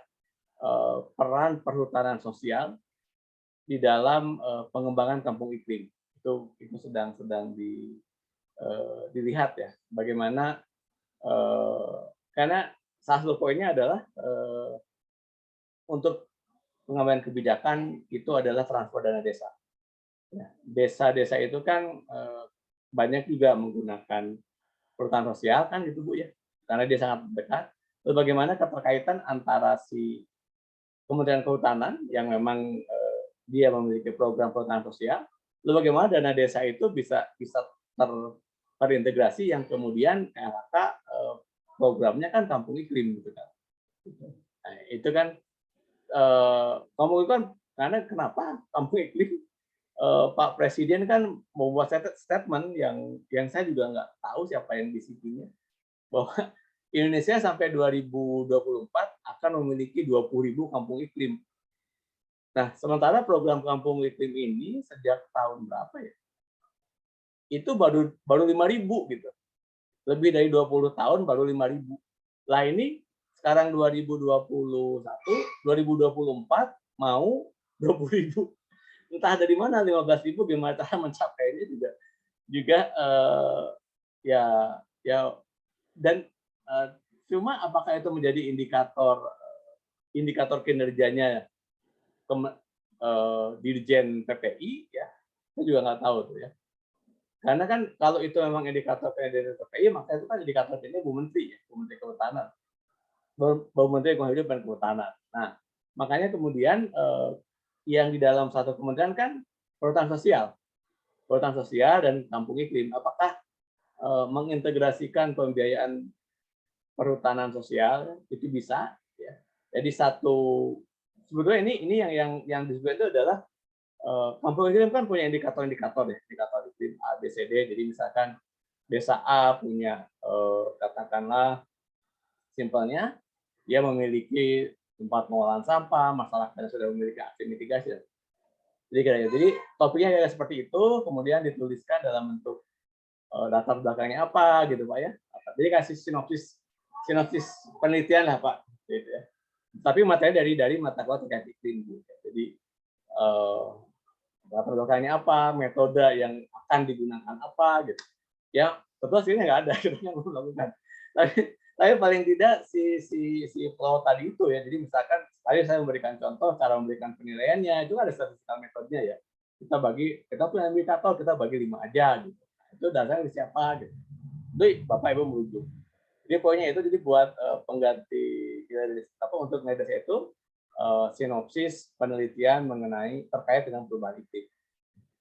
S1: peran perhutanan sosial di dalam pengembangan kampung iklim. Itu sedang dilihat ya, bagaimana karena salah satu poinnya adalah untuk pengambilan kebijakan itu adalah transfer dana desa. Desa-desa itu kan banyak juga menggunakan perhutanan sosial kan gitu Bu ya, karena dia sangat dekat. Lalu bagaimana keterkaitan antara si Kementerian Kehutanan yang memang dia memiliki program perhutanan sosial, lalu bagaimana dana desa itu bisa terintegrasi yang kemudian KLHK programnya kan kampung iklim gitu kan. Nah, itu kan kampung iklim kan, karena kenapa kampung iklim, Pak Presiden kan membuat statement yang saya juga nggak tahu siapa yang bisikinya, bahwa Indonesia sampai 2024 akan memiliki 20.000 kampung iklim. Nah, sementara program kampung iklim ini sejak tahun berapa ya? Itu baru 5.000 gitu. Lebih dari 20 tahun baru 5.000. Lah ini sekarang 2021, 2024 mau 20.000. Entah dari mana 15.000, gimana cara mencapainya juga ya dan cuma apakah itu menjadi indikator kinerjanya Dirjen PPI ya, saya juga nggak tahu tuh ya. Karena kan kalau itu memang indikator kinerja PPI, maka itu kan indikator ini Bu Menteri ya, Bu Menteri Kehutanan, Bu Menteri Lingkungan Hidup dan Kehutanan. Nah, makanya kemudian yang di dalam satu kementerian kan perhutanan sosial dan kampung iklim. Apakah mengintegrasikan pembiayaan perhutanan sosial itu bisa ya. Jadi sebetulnya ini yang disebut itu adalah kampung iklim kan punya indikator-indikator ya, indikator iklim A, B, C, D. Jadi misalkan desa A punya katakanlah simpelnya dia memiliki tempat pengolahan sampah, masyarakatnya sudah memiliki aksi mitigasi. Jadi topiknya kayak seperti itu, kemudian dituliskan dalam bentuk latar belakangnya apa gitu Pak ya. Jadi kasih sinopsis penelitian lah Pak gitu ya. Tapi materi dari mata kuliah terkait iklim gitu. Jadi latar belakangnya apa, metode yang akan digunakan apa gitu. Ya, betul sih nggak ada kita yang melakukan. Tapi paling tidak si flow tadi itu ya. Jadi misalkan tadi saya memberikan contoh cara memberikan penilaiannya, itu ada statistical metodenya ya. kita punya indikator, kita bagi 5 aja gitu. Itu dasarnya dari siapa gitu. Jadi Bapak Ibu merujuk. Jadi poinnya itu, jadi buat pengganti untuk metode itu sinopsis penelitian mengenai terkait dengan perubahan iklim.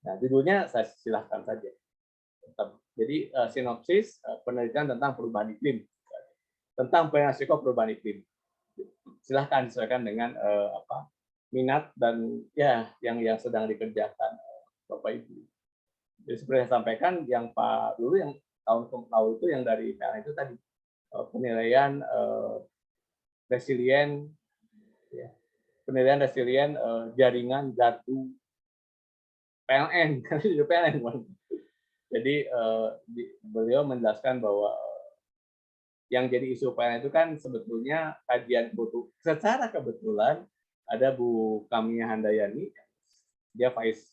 S1: Nah, judulnya saya silahkan saja. Jadi sinopsis penelitian tentang perubahan iklim, tentang resiko perubahan iklim. Silahkan disesuaikan dengan minat dan ya yang sedang dikerjakan Bapak Ibu. Jadi seperti saya sampaikan, yang Pak dulu yang tahun lalu itu yang dari PLN itu tadi penilaian resilient, ya, penilaian resilient jaringan gardu PLN, karena itu PLN. Jadi beliau menjelaskan bahwa yang jadi isu PLN itu kan sebetulnya kajian butuh. Secara kebetulan ada Bu Kamia Handayani, dia Vice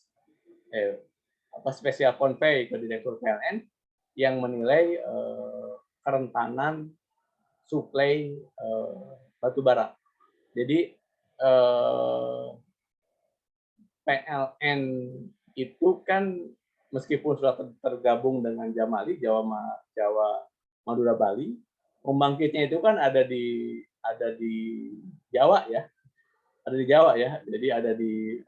S1: Special Convey ke Direktur PLN, yang menilai kerentanan suplai batu bara. Jadi PLN itu kan meskipun sudah tergabung dengan Jamali, Jawa Madura Bali, pembangkitnya itu kan ada di Jawa ya. Ada di Jawa ya. Jadi ada di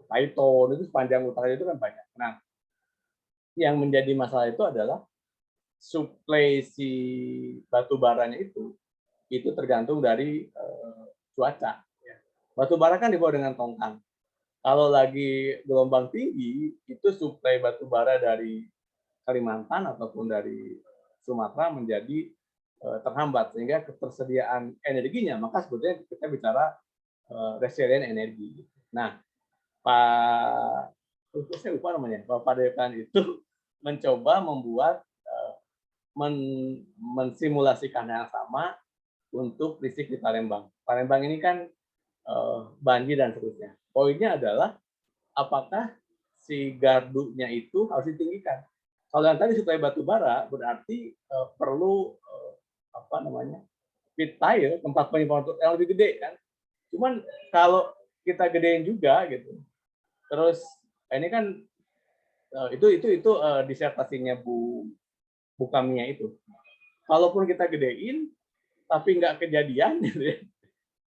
S1: Paiton, itu sepanjang utara itu kan banyak. Nah, yang menjadi masalah itu adalah suplai si batu baranya itu tergantung dari cuaca. Batu bara kan dibawa dengan tongkang. Kalau lagi gelombang tinggi, itu suplai batu bara dari Kalimantan ataupun dari Sumatera menjadi terhambat, sehingga ketersediaan energinya, maka sebetulnya kita bicara resilient energi. Nah, saya lupa namanya, Pak Padekan itu mencoba membuat mensimulasikan yang sama untuk listrik di Palembang. Palembang ini kan banjir dan seterusnya. Poinnya adalah apakah si gardunya itu harus ditinggikan. Kalau yang tadi suplai batu bara berarti perlu pit tile, tempat penyimpanan yang lebih gede kan. Cuman kalau kita gedein juga gitu, terus ini kan itu disertasinya Bu Kamia itu. Kalaupun kita gedein tapi nggak kejadian gitu ya,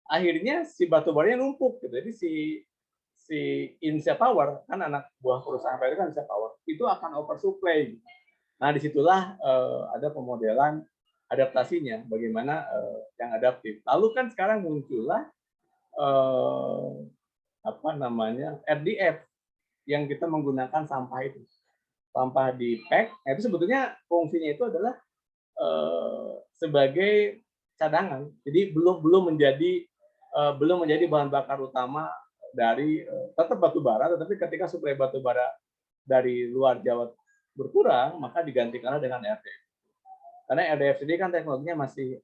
S1: akhirnya si batu baranya numpuk gitu. Jadi si Indonesia Power, kan anak buah perusahaan itu kan Indonesia Power, itu akan oversupply. Nah, disitulah ada pemodelan adaptasinya, bagaimana yang adaptif. Lalu kan sekarang muncullah RDF yang kita menggunakan sampah itu. Sampah di pack, itu sebetulnya fungsinya itu adalah sebagai cadangan. Jadi belum menjadi bahan bakar utama dari tetap batu bara, tetapi ketika suplai batu bara dari luar Jawa berkurang, maka digantikanlah dengan RDF. Karena RDF sendiri kan teknologinya masih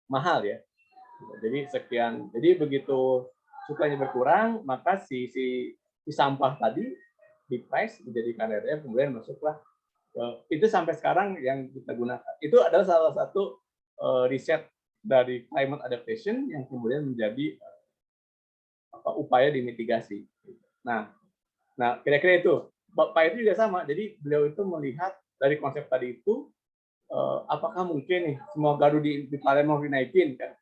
S1: mahal ya. Jadi begitu suplainya berkurang, maka si sampah tadi di price dijadikan RDF, kemudian masuklah itu sampai sekarang yang kita gunakan. Itu adalah salah satu riset dari climate adaptation yang kemudian menjadi upaya dimitigasi. Nah kira-kira itu. Pak itu juga sama. Jadi beliau itu melihat dari konsep tadi itu, apakah mungkin nih semua gardu di Palembang dinaikin kan?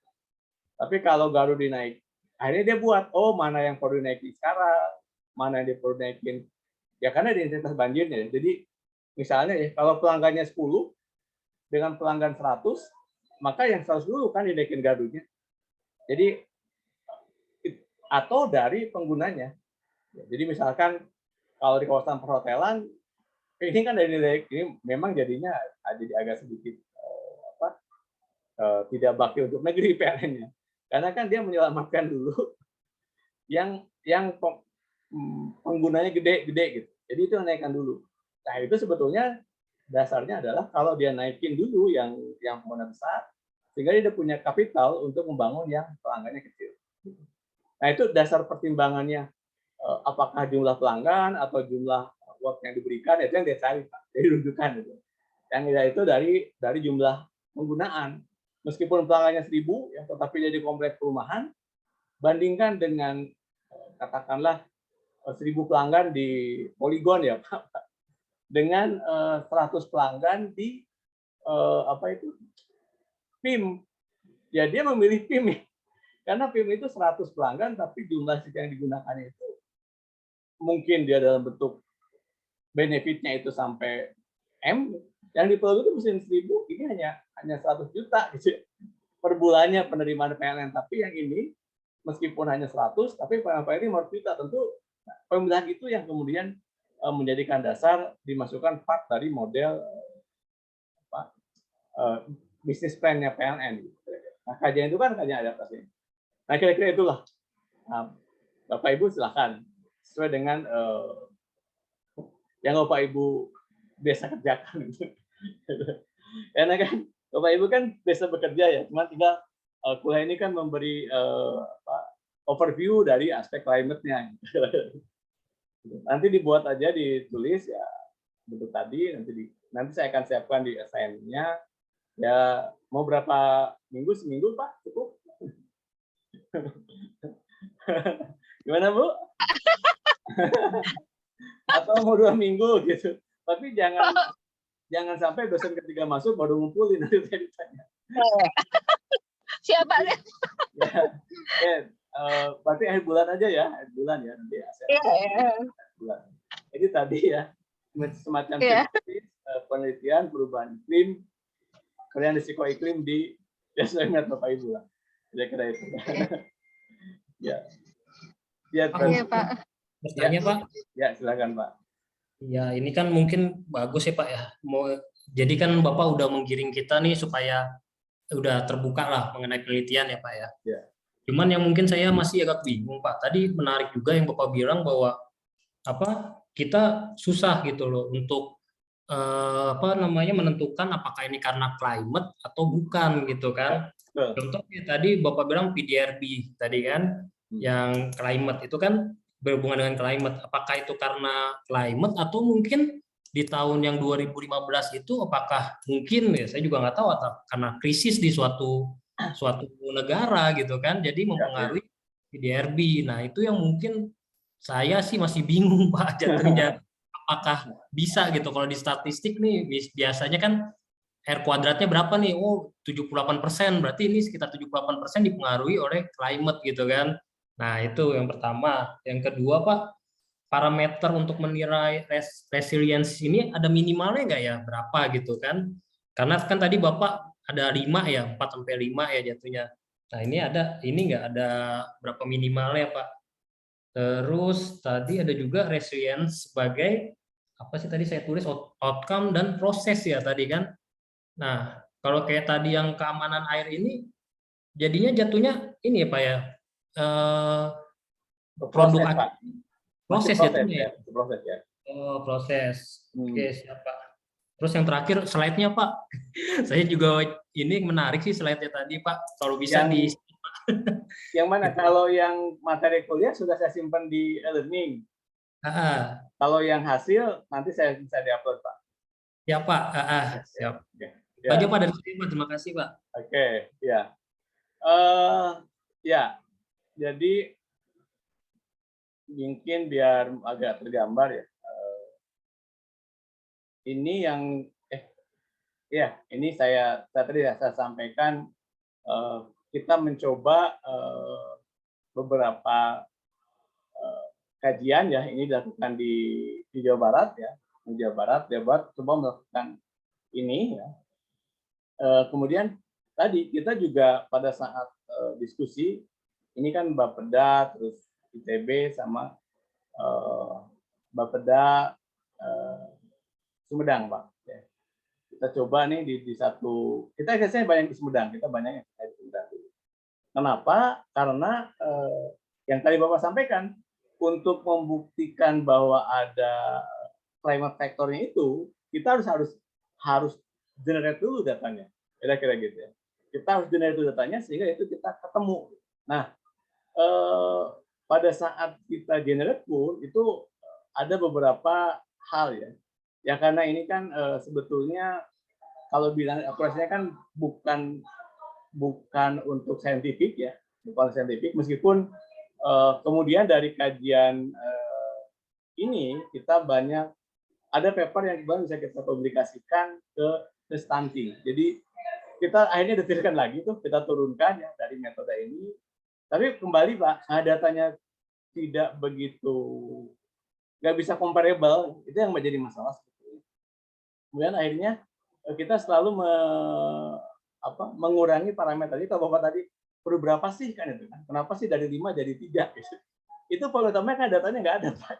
S1: Tapi kalau gardu dinaik, akhirnya dia buat, mana yang perlu dinaikin sekarang, mana yang dia perlu dinaikin. Ya karena ada intensitas banjirnya. Jadi misalnya ya, kalau pelanggannya 10 dengan pelanggan 100, maka yang 100 dulu kan dinaikin gardunya. Jadi atau dari penggunanya. Jadi misalkan kalau di kawasan perhotelan, ini kan dari ini memang jadinya jadi agak sedikit tidak bakti untuk negeri PLN-nya. Karena kan dia menyelamatkan dulu yang penggunanya gede gitu. Jadi itu naikkan dulu. Nah itu sebetulnya dasarnya adalah kalau dia naikin dulu yang pengguna besar, sehingga dia punya kapital untuk membangun yang pelanggannya kecil. Nah itu dasar pertimbangannya, apakah jumlah pelanggan atau jumlah watt yang diberikan, itu yang dia cari, Pak. Jadi rujukan itu. Yang itu dari jumlah penggunaan. Meskipun pelanggannya 1000, ya, tetapi jadi kompleks perumahan, bandingkan dengan katakanlah 1.000 pelanggan di Polygon ya Pak, dengan 100 pelanggan di apa itu PIM. Ya dia memilih PIM ya. Karena PIM itu 100 pelanggan, tapi jumlah stick yang digunakan itu mungkin dia dalam bentuk benefitnya itu sampai M, yang di Polygon itu mesin 1.000 ini hanya 100 juta gitu per bulannya penerimaan PLN. Tapi yang ini meskipun hanya 100, tapi PLN ini 100 juta. Tentu pemilihan itu yang kemudian menjadikan dasar dimasukkan part dari model bisnis plan-nya PLN. Nah, kajian itu kan kajian adaptasi. Nah, kira-kira itulah. Nah, Bapak Ibu silakan sesuai dengan yang Bapak Ibu biasa kerjakan. Karena kan Bapak Ibu kan biasa bekerja ya, cuma tinggal kuliah ini kan memberi overview dari aspek climate-nya. Nanti dibuat aja, ditulis ya bentuk tadi, nanti saya akan siapkan di assignment-nya. Ya mau berapa minggu, seminggu Pak cukup? Gimana Bu? Atau mau 2 minggu gitu? Tapi jangan sampai dosen ketiga masuk baru ngumpulin nanti saya ditanya.
S2: Siapa?
S1: Berarti akhir bulan aja ya, akhir bulan ya nanti ya. Bulan. Jadi tadi ya semacam penelitian perubahan iklim, kalian risiko iklim di assignment Bapak Ibu lah. Kira-kira itu. Ya. Ya,
S2: Pak.
S3: Bertanya Pak?
S1: Ya, silakan Pak.
S3: Ya, ini kan mungkin bagus ya Pak ya. Jadi kan Bapak udah menggiring kita nih supaya udah terbuka lah mengenai penelitian ya Pak ya.
S1: Ya.
S3: Cuman yang mungkin saya masih agak bingung Pak. Tadi menarik juga yang Bapak bilang bahwa kita susah gitu loh untuk menentukan apakah ini karena climate atau bukan gitu kan. Contohnya tadi Bapak bilang PDRB tadi kan, yang climate itu kan berhubungan dengan climate. Apakah itu karena climate atau mungkin di tahun yang 2015 itu apakah mungkin ya saya juga nggak tahu, atau karena krisis di suatu negara gitu kan, jadi mempengaruhi PDRB. Nah itu yang mungkin saya sih masih bingung Pak jatuhnya. Apakah bisa gitu kalau di statistik nih biasanya kan R kuadratnya berapa nih? Oh 78%, berarti ini sekitar 78% dipengaruhi oleh climate gitu kan. Nah itu yang pertama. Yang kedua Pak, parameter untuk menilai resilience ini ada minimalnya nggak ya? Berapa gitu kan? Karena kan tadi Bapak ada 5 ya, 4-5 ya jatuhnya. Nah ini nggak ada berapa minimalnya Pak. Terus tadi ada juga resilience sebagai apa sih tadi saya tulis, outcome dan proses ya tadi kan. Nah, kalau kayak tadi yang keamanan air ini jadinya jatuhnya ini ya Pak ya. Produk proses jatuhnya.
S1: Proses ya.
S3: Oh, proses. Oke, siap Pak. Terus yang terakhir slide-nya Pak. Saya juga ini menarik sih slide-nya tadi Pak. Kalau bisa di
S1: yang mana? Kalau yang materi kuliah sudah saya simpan di e-learning. Kalau yang hasil nanti saya bisa diupload Pak.
S3: Ya Pak. Siap. Ya. Aja Pak dari sini Pak. Terima kasih Pak.
S1: Oke, ya. Ya. Jadi mungkin biar agak tergambar ya. Ini yang ini saya tadi saya sampaikan, kita mencoba beberapa kajian ya, ini dilakukan di Jawa Barat ya, di Jawa Barat coba melakukan ini ya. Kemudian tadi kita juga pada saat diskusi ini kan Bapeda, terus ITB sama Bapeda Sumedang Pak. Kita coba nih di satu, kita biasanya banyak di Sumedang, kita banyak yang di Sumedang. Kenapa? Karena yang tadi Bapak sampaikan, untuk membuktikan bahwa ada climate factor-nya itu, kita harus generate dulu datanya, kira-kira gitu ya. Kita harus generate dulu datanya sehingga itu kita ketemu. Nah, pada saat kita generate pun itu ada beberapa hal ya. Ya karena ini kan sebetulnya kalau bilang akurasinya kan bukan untuk saintifik ya, bukan saintifik, meskipun Kemudian dari kajian ini kita banyak ada paper yang bisa kita publikasikan ke stunting. Jadi kita akhirnya detilkan lagi tuh, kita turunkan ya dari metode ini. Tapi kembali Pak, datanya tidak begitu, nggak bisa comparable, itu yang menjadi masalah. Kemudian akhirnya kita selalu mengurangi parameter. Jadi kalau Bapak tadi perlu berapa sih kan itu kan? Kenapa sih dari 5 jadi 3? Itu kalau utamanya kan datanya nggak ada Pak.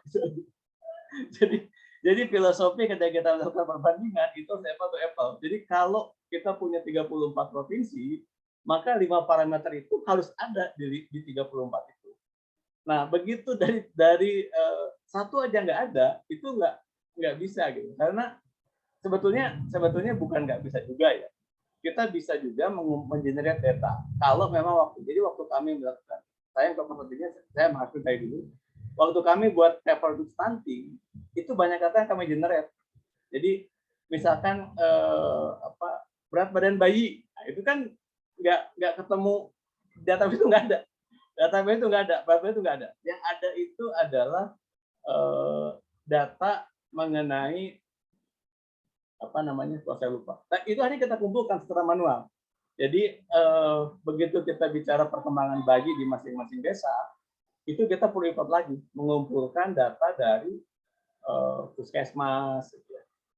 S1: Jadi filosofi ketika kita melakukan perbandingan itu apple to apple. Jadi kalau kita punya 34 provinsi, maka 5 parameter itu harus ada di 34 itu. Nah, begitu dari satu aja nggak ada, itu nggak bisa gitu. Karena sebetulnya bukan nggak bisa juga ya. Kita bisa juga mengenerate data. Kalau memang waktu kami melakukan, saya mengaku saya dulu. Waktu kami buat paper untuk stunting, itu banyak data yang kami generate. Jadi misalkan berat badan bayi, nah, itu kan nggak ketemu, data itu nggak ada. Data itu nggak ada, berat badan itu nggak ada. Yang ada itu adalah data mengenai kalau saya lupa. Nah, itu hanya kita kumpulkan secara manual. Jadi begitu kita bicara perkembangan bayi di masing-masing desa, itu kita perlu report lagi, mengumpulkan data dari puskesmas.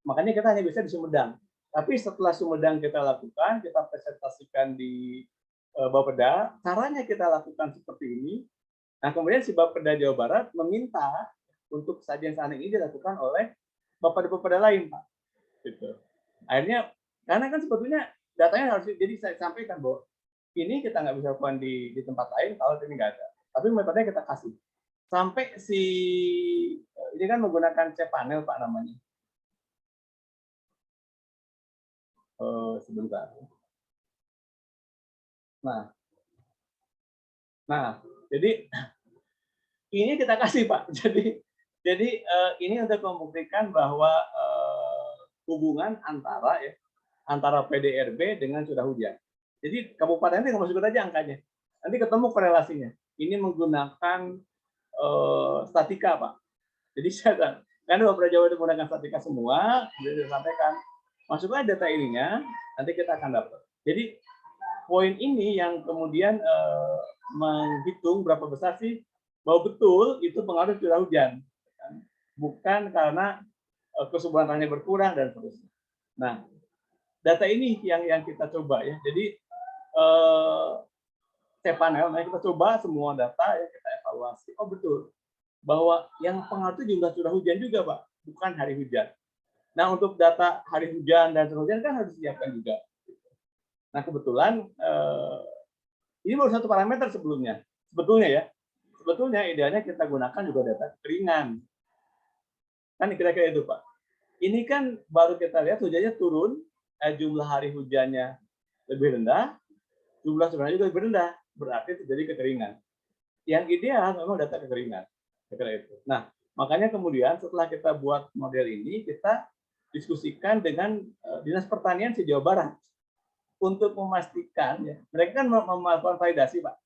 S1: Makanya kita hanya bisa di Sumedang. Tapi setelah Sumedang kita lakukan, kita presentasikan di Bapeda, caranya kita lakukan seperti ini. Nah, kemudian si Bapeda Jawa Barat meminta untuk sajian stunting ini dilakukan oleh Bapeda lain, Pak. Gitu. Akhirnya, karena kan sebetulnya datanya harus, jadi saya sampaikan bahwa ini kita nggak bisa lakukan di tempat lain kalau ini nggak ada. Tapi metodenya kita kasih. Sampai ini kan menggunakan cPanel Pak namanya. Sebentar. Nah, jadi ini kita kasih Pak. Jadi ini untuk membuktikan bahwa hubungan antara PDRB dengan curah hujan. Jadi kabupaten itu masukin aja angkanya. Nanti ketemu korelasinya. Ini menggunakan statika, Pak. Jadi karena beberapa Jawa itu menggunakan statika semua, sudah disampaikan. Masuklah data ininya, nanti kita akan dapat. Jadi poin ini yang kemudian menghitung berapa besar sih bahwa betul itu pengaruh curah hujan, bukan karena kesuburan tanahnya berkurang dan seterusnya. Nah, data ini yang kita coba ya. Jadi cPanel, nah kita coba semua data yang kita evaluasi. Oh betul, bahwa yang pengaruh itu jumlah curah hujan juga Pak, bukan hari hujan. Nah untuk data hari hujan dan curah hujan kan harus disiapkan juga. Nah kebetulan ini baru satu parameter sebelumnya. Sebetulnya idealnya kita gunakan juga data kekeringan. Kan kira-kira itu Pak. Ini kan baru kita lihat hujannya turun, jumlah hari hujannya lebih rendah, jumlah curahnya juga lebih rendah, berarti terjadi kekeringan. Yang ideal memang data kekeringan. Itu. Nah, makanya kemudian setelah kita buat model ini, kita diskusikan dengan Dinas Pertanian di Jawa Barat untuk memastikan, ya, mereka kan melakukan validasi, Pak.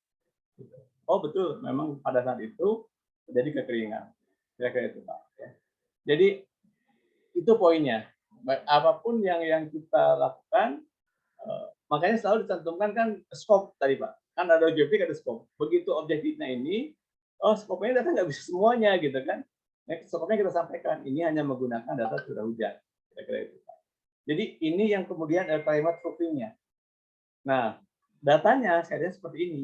S1: Oh betul, memang pada saat itu terjadi kekeringan. Kira-kira itu, Pak. Ya. Jadi itu poinnya. Apapun yang kita lakukan, makanya selalu dicantumkan kan scope tadi Pak. Kan ada objektif, ada scope. Begitu objektifnya ini, skopnya data nggak bisa semuanya gitu kan. Nah, skopnya kita sampaikan, ini hanya menggunakan data curah hujan. Kira-kira itu. Jadi ini yang kemudian ada climate proofing-nya. Nah, datanya saya lihat seperti ini.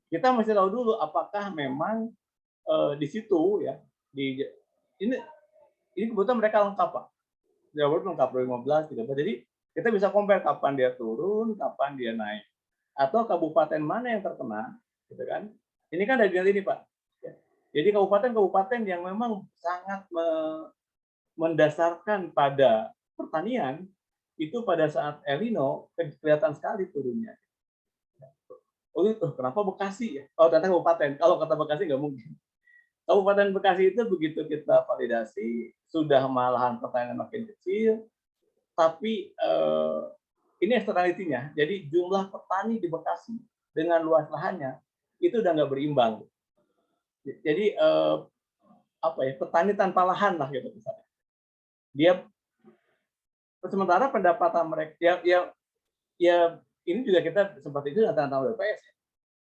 S1: Kita mesti tahu dulu apakah memang di situ ya, ini kebetulan mereka lengkap Pak. Jawa Barat lengkap 2015, 13. Jadi kita bisa compare kapan dia turun, kapan dia naik. Atau kabupaten mana yang terkena, gitu kan? Ini kan dari ini Pak. Jadi kabupaten-kabupaten yang memang sangat mendasarkan pada pertanian, itu pada saat El Nino kelihatan sekali turunnya. Oh itu kenapa Bekasi ya? Oh ternyata kabupaten. Kalau kata Bekasi nggak mungkin. Kabupaten Bekasi itu begitu kita validasi, sudah malahan pertanian makin kecil, tapi ini eksternalitinya. Jadi jumlah petani di Bekasi dengan luas lahannya itu udah nggak berimbang. Jadi apa ya, petani tanpa lahan lah gitu misalnya. Dia sementara pendapatan mereka ya ini juga kita sempat itu tentang BPS.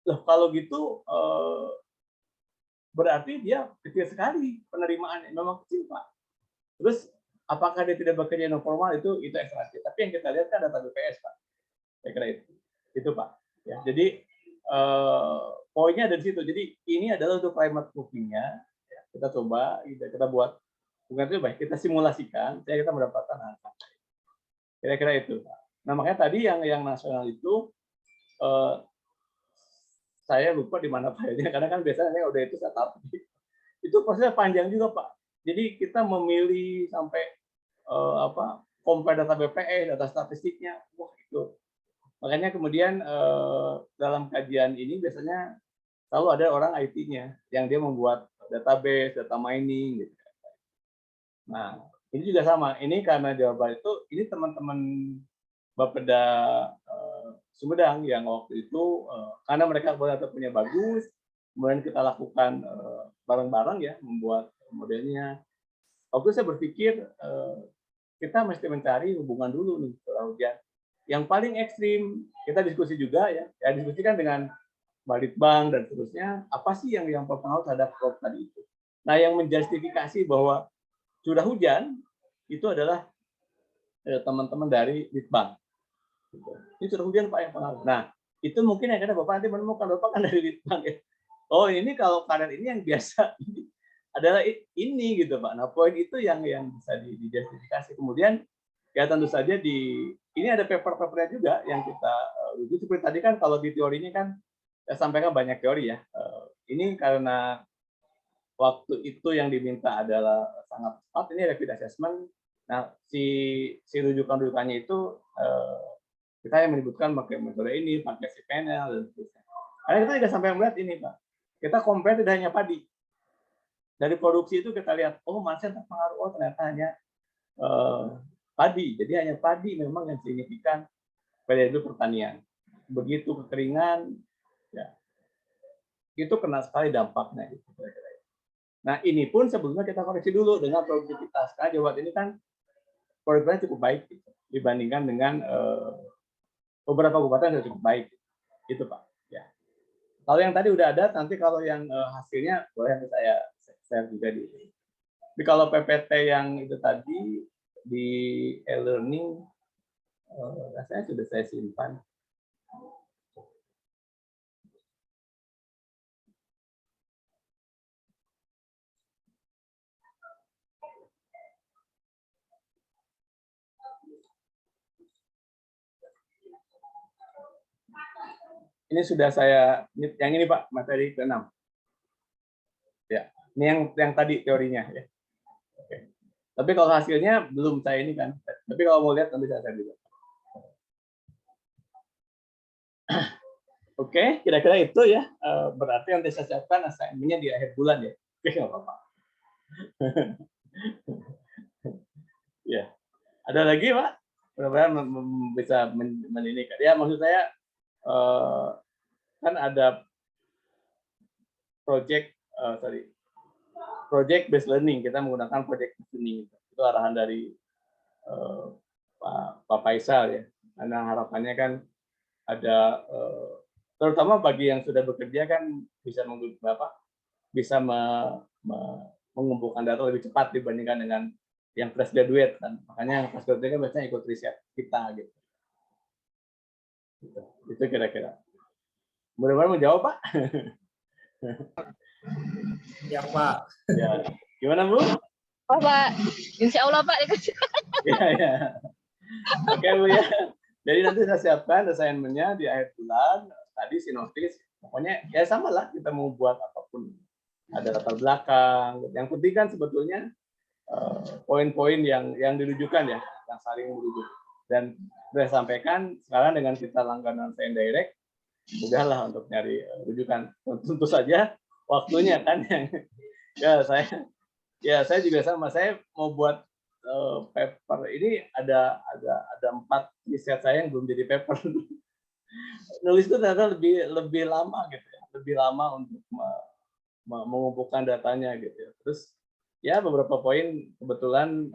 S1: Loh kalau gitu berarti dia kecil sekali penerimaannya, memang kecil Pak. Terus apakah dia tidak bekerja non formal itu ekstra. Tapi yang kita lihat kan data BPS Pak. Saya kira itu Pak. Ya, jadi poinnya dari situ. Jadi ini adalah untuk climate proofing-nya. Ya, kita coba, kita buat bukan itu baik, kita simulasikan, saya kita mendapatkan angka. Kira-kira itu Pak. Nah makanya tadi yang nasional itu saya lupa di mana filenya karena kan biasanya udah itu saya tahu. Itu prosesnya panjang juga Pak. Jadi kita memilih sampai compare data BPS, data statistiknya, wah itu. Makanya kemudian dalam kajian ini biasanya selalu ada orang IT-nya yang dia membuat database, data mining, gitu. Nah ini juga sama. Ini karena Jawa itu ini teman-teman Bapeda Sumedang yang waktu itu karena mereka punya bagus, kemudian kita lakukan bareng-bareng ya membuat modelnya. Waktu saya berpikir kita mesti mencari hubungan dulu nih curah hujan. Yang paling ekstrim kita diskusi juga ya diskusikan dengan Balitbang dan seterusnya. Apa sih yang berpengaruh terhadap crop tadi itu? Nah yang menjustifikasi bahwa curah hujan itu adalah teman-teman dari Litbang. Ini curah hujan Pak yang pengaruh. Nah, itu mungkin yang kadang Bapak nanti menemukan Bapak kan dari Litbang ya. Oh, ini kalau kadar ini yang biasa ini adalah ini gitu Pak. Nah, poin itu yang bisa dijustifikasi. Kemudian ya tentu saja ini ada paper-papernya juga yang kita uji seperti tadi kan kalau di teorinya kan saya sampaikan banyak teori ya. Ini karena waktu itu yang diminta adalah sangat cepat, ini rapid assessment. Nah, si rujukan-rujukannya itu kita yang menyebutkan pakai metode ini, pakai cPanel, dan seterusnya. Karena kita juga sampai melihat ini, Pak. Kita compare tidak hanya padi. Dari produksi itu kita lihat, oh masih terpengaruh, oh ternyata hanya padi. Jadi hanya padi memang yang signifikan pada itu pertanian. Begitu kekeringan, ya itu kena sekali dampaknya. Gitu. Nah ini pun sebelumnya kita koreksi dulu dengan produktivitas. Karena Jawa Barat ini kan produktivitasnya cukup baik gitu, dibandingkan dengan beberapa kabupaten sudah cukup baik. Itu Pak. Ya. Kalau yang tadi udah ada, nanti kalau yang hasilnya boleh saya share juga di. Tapi kalau PPT yang itu tadi di e-learning, rasanya sudah saya simpan. Ini sudah saya, yang ini Pak, materi ke-6. Ya, ini yang tadi teorinya. Ya. Oke. Tapi kalau hasilnya belum saya ini kan. Tapi kalau mau lihat nanti saya share juga. Oke, kira-kira itu ya. Berarti nanti saya siapkan assignment-nya di akhir bulan ya. Oke, nggak apa-apa. Ya, ada lagi Pak? Mudah-mudahan bisa meninikan. Ya, maksud saya kan ada project based learning. Kita menggunakan project based learning. Itu arahan dari Pak Faisal ya. Karena harapannya kan ada terutama bagi yang sudah bekerja kan bisa mengumpulkan data lebih cepat dibandingkan dengan yang fresh graduate kan. Makanya yang fresh graduate kan biasanya ikut riset kita gitu. Itu kira-kira. Mudah-mudahan menjawab Pak.
S3: Ya Pak.
S1: Ya. Gimana Bu?
S2: Oh Pak, Insya Allah Pak.
S1: Ya, ya. Oke Bu ya. Jadi nanti saya siapkan assignment-nya di akhir bulan. Tadi sinopsis. Pokoknya ya sama lah kita mau buat apapun. Ada latar belakang. Yang penting kan sebetulnya poin-poin yang dirujukan ya, yang saling merujuk. Dan saya sampaikan sekarang dengan kita langganan saya direct, mudahlah untuk nyari rujukan. Tentu saja waktunya kan yang saya juga sama. Saya mau buat paper ini ada 4 riset saya yang belum jadi paper. Nulis itu ternyata lebih lama gitu ya, lebih lama untuk mengumpulkan datanya gitu ya. Terus ya beberapa poin kebetulan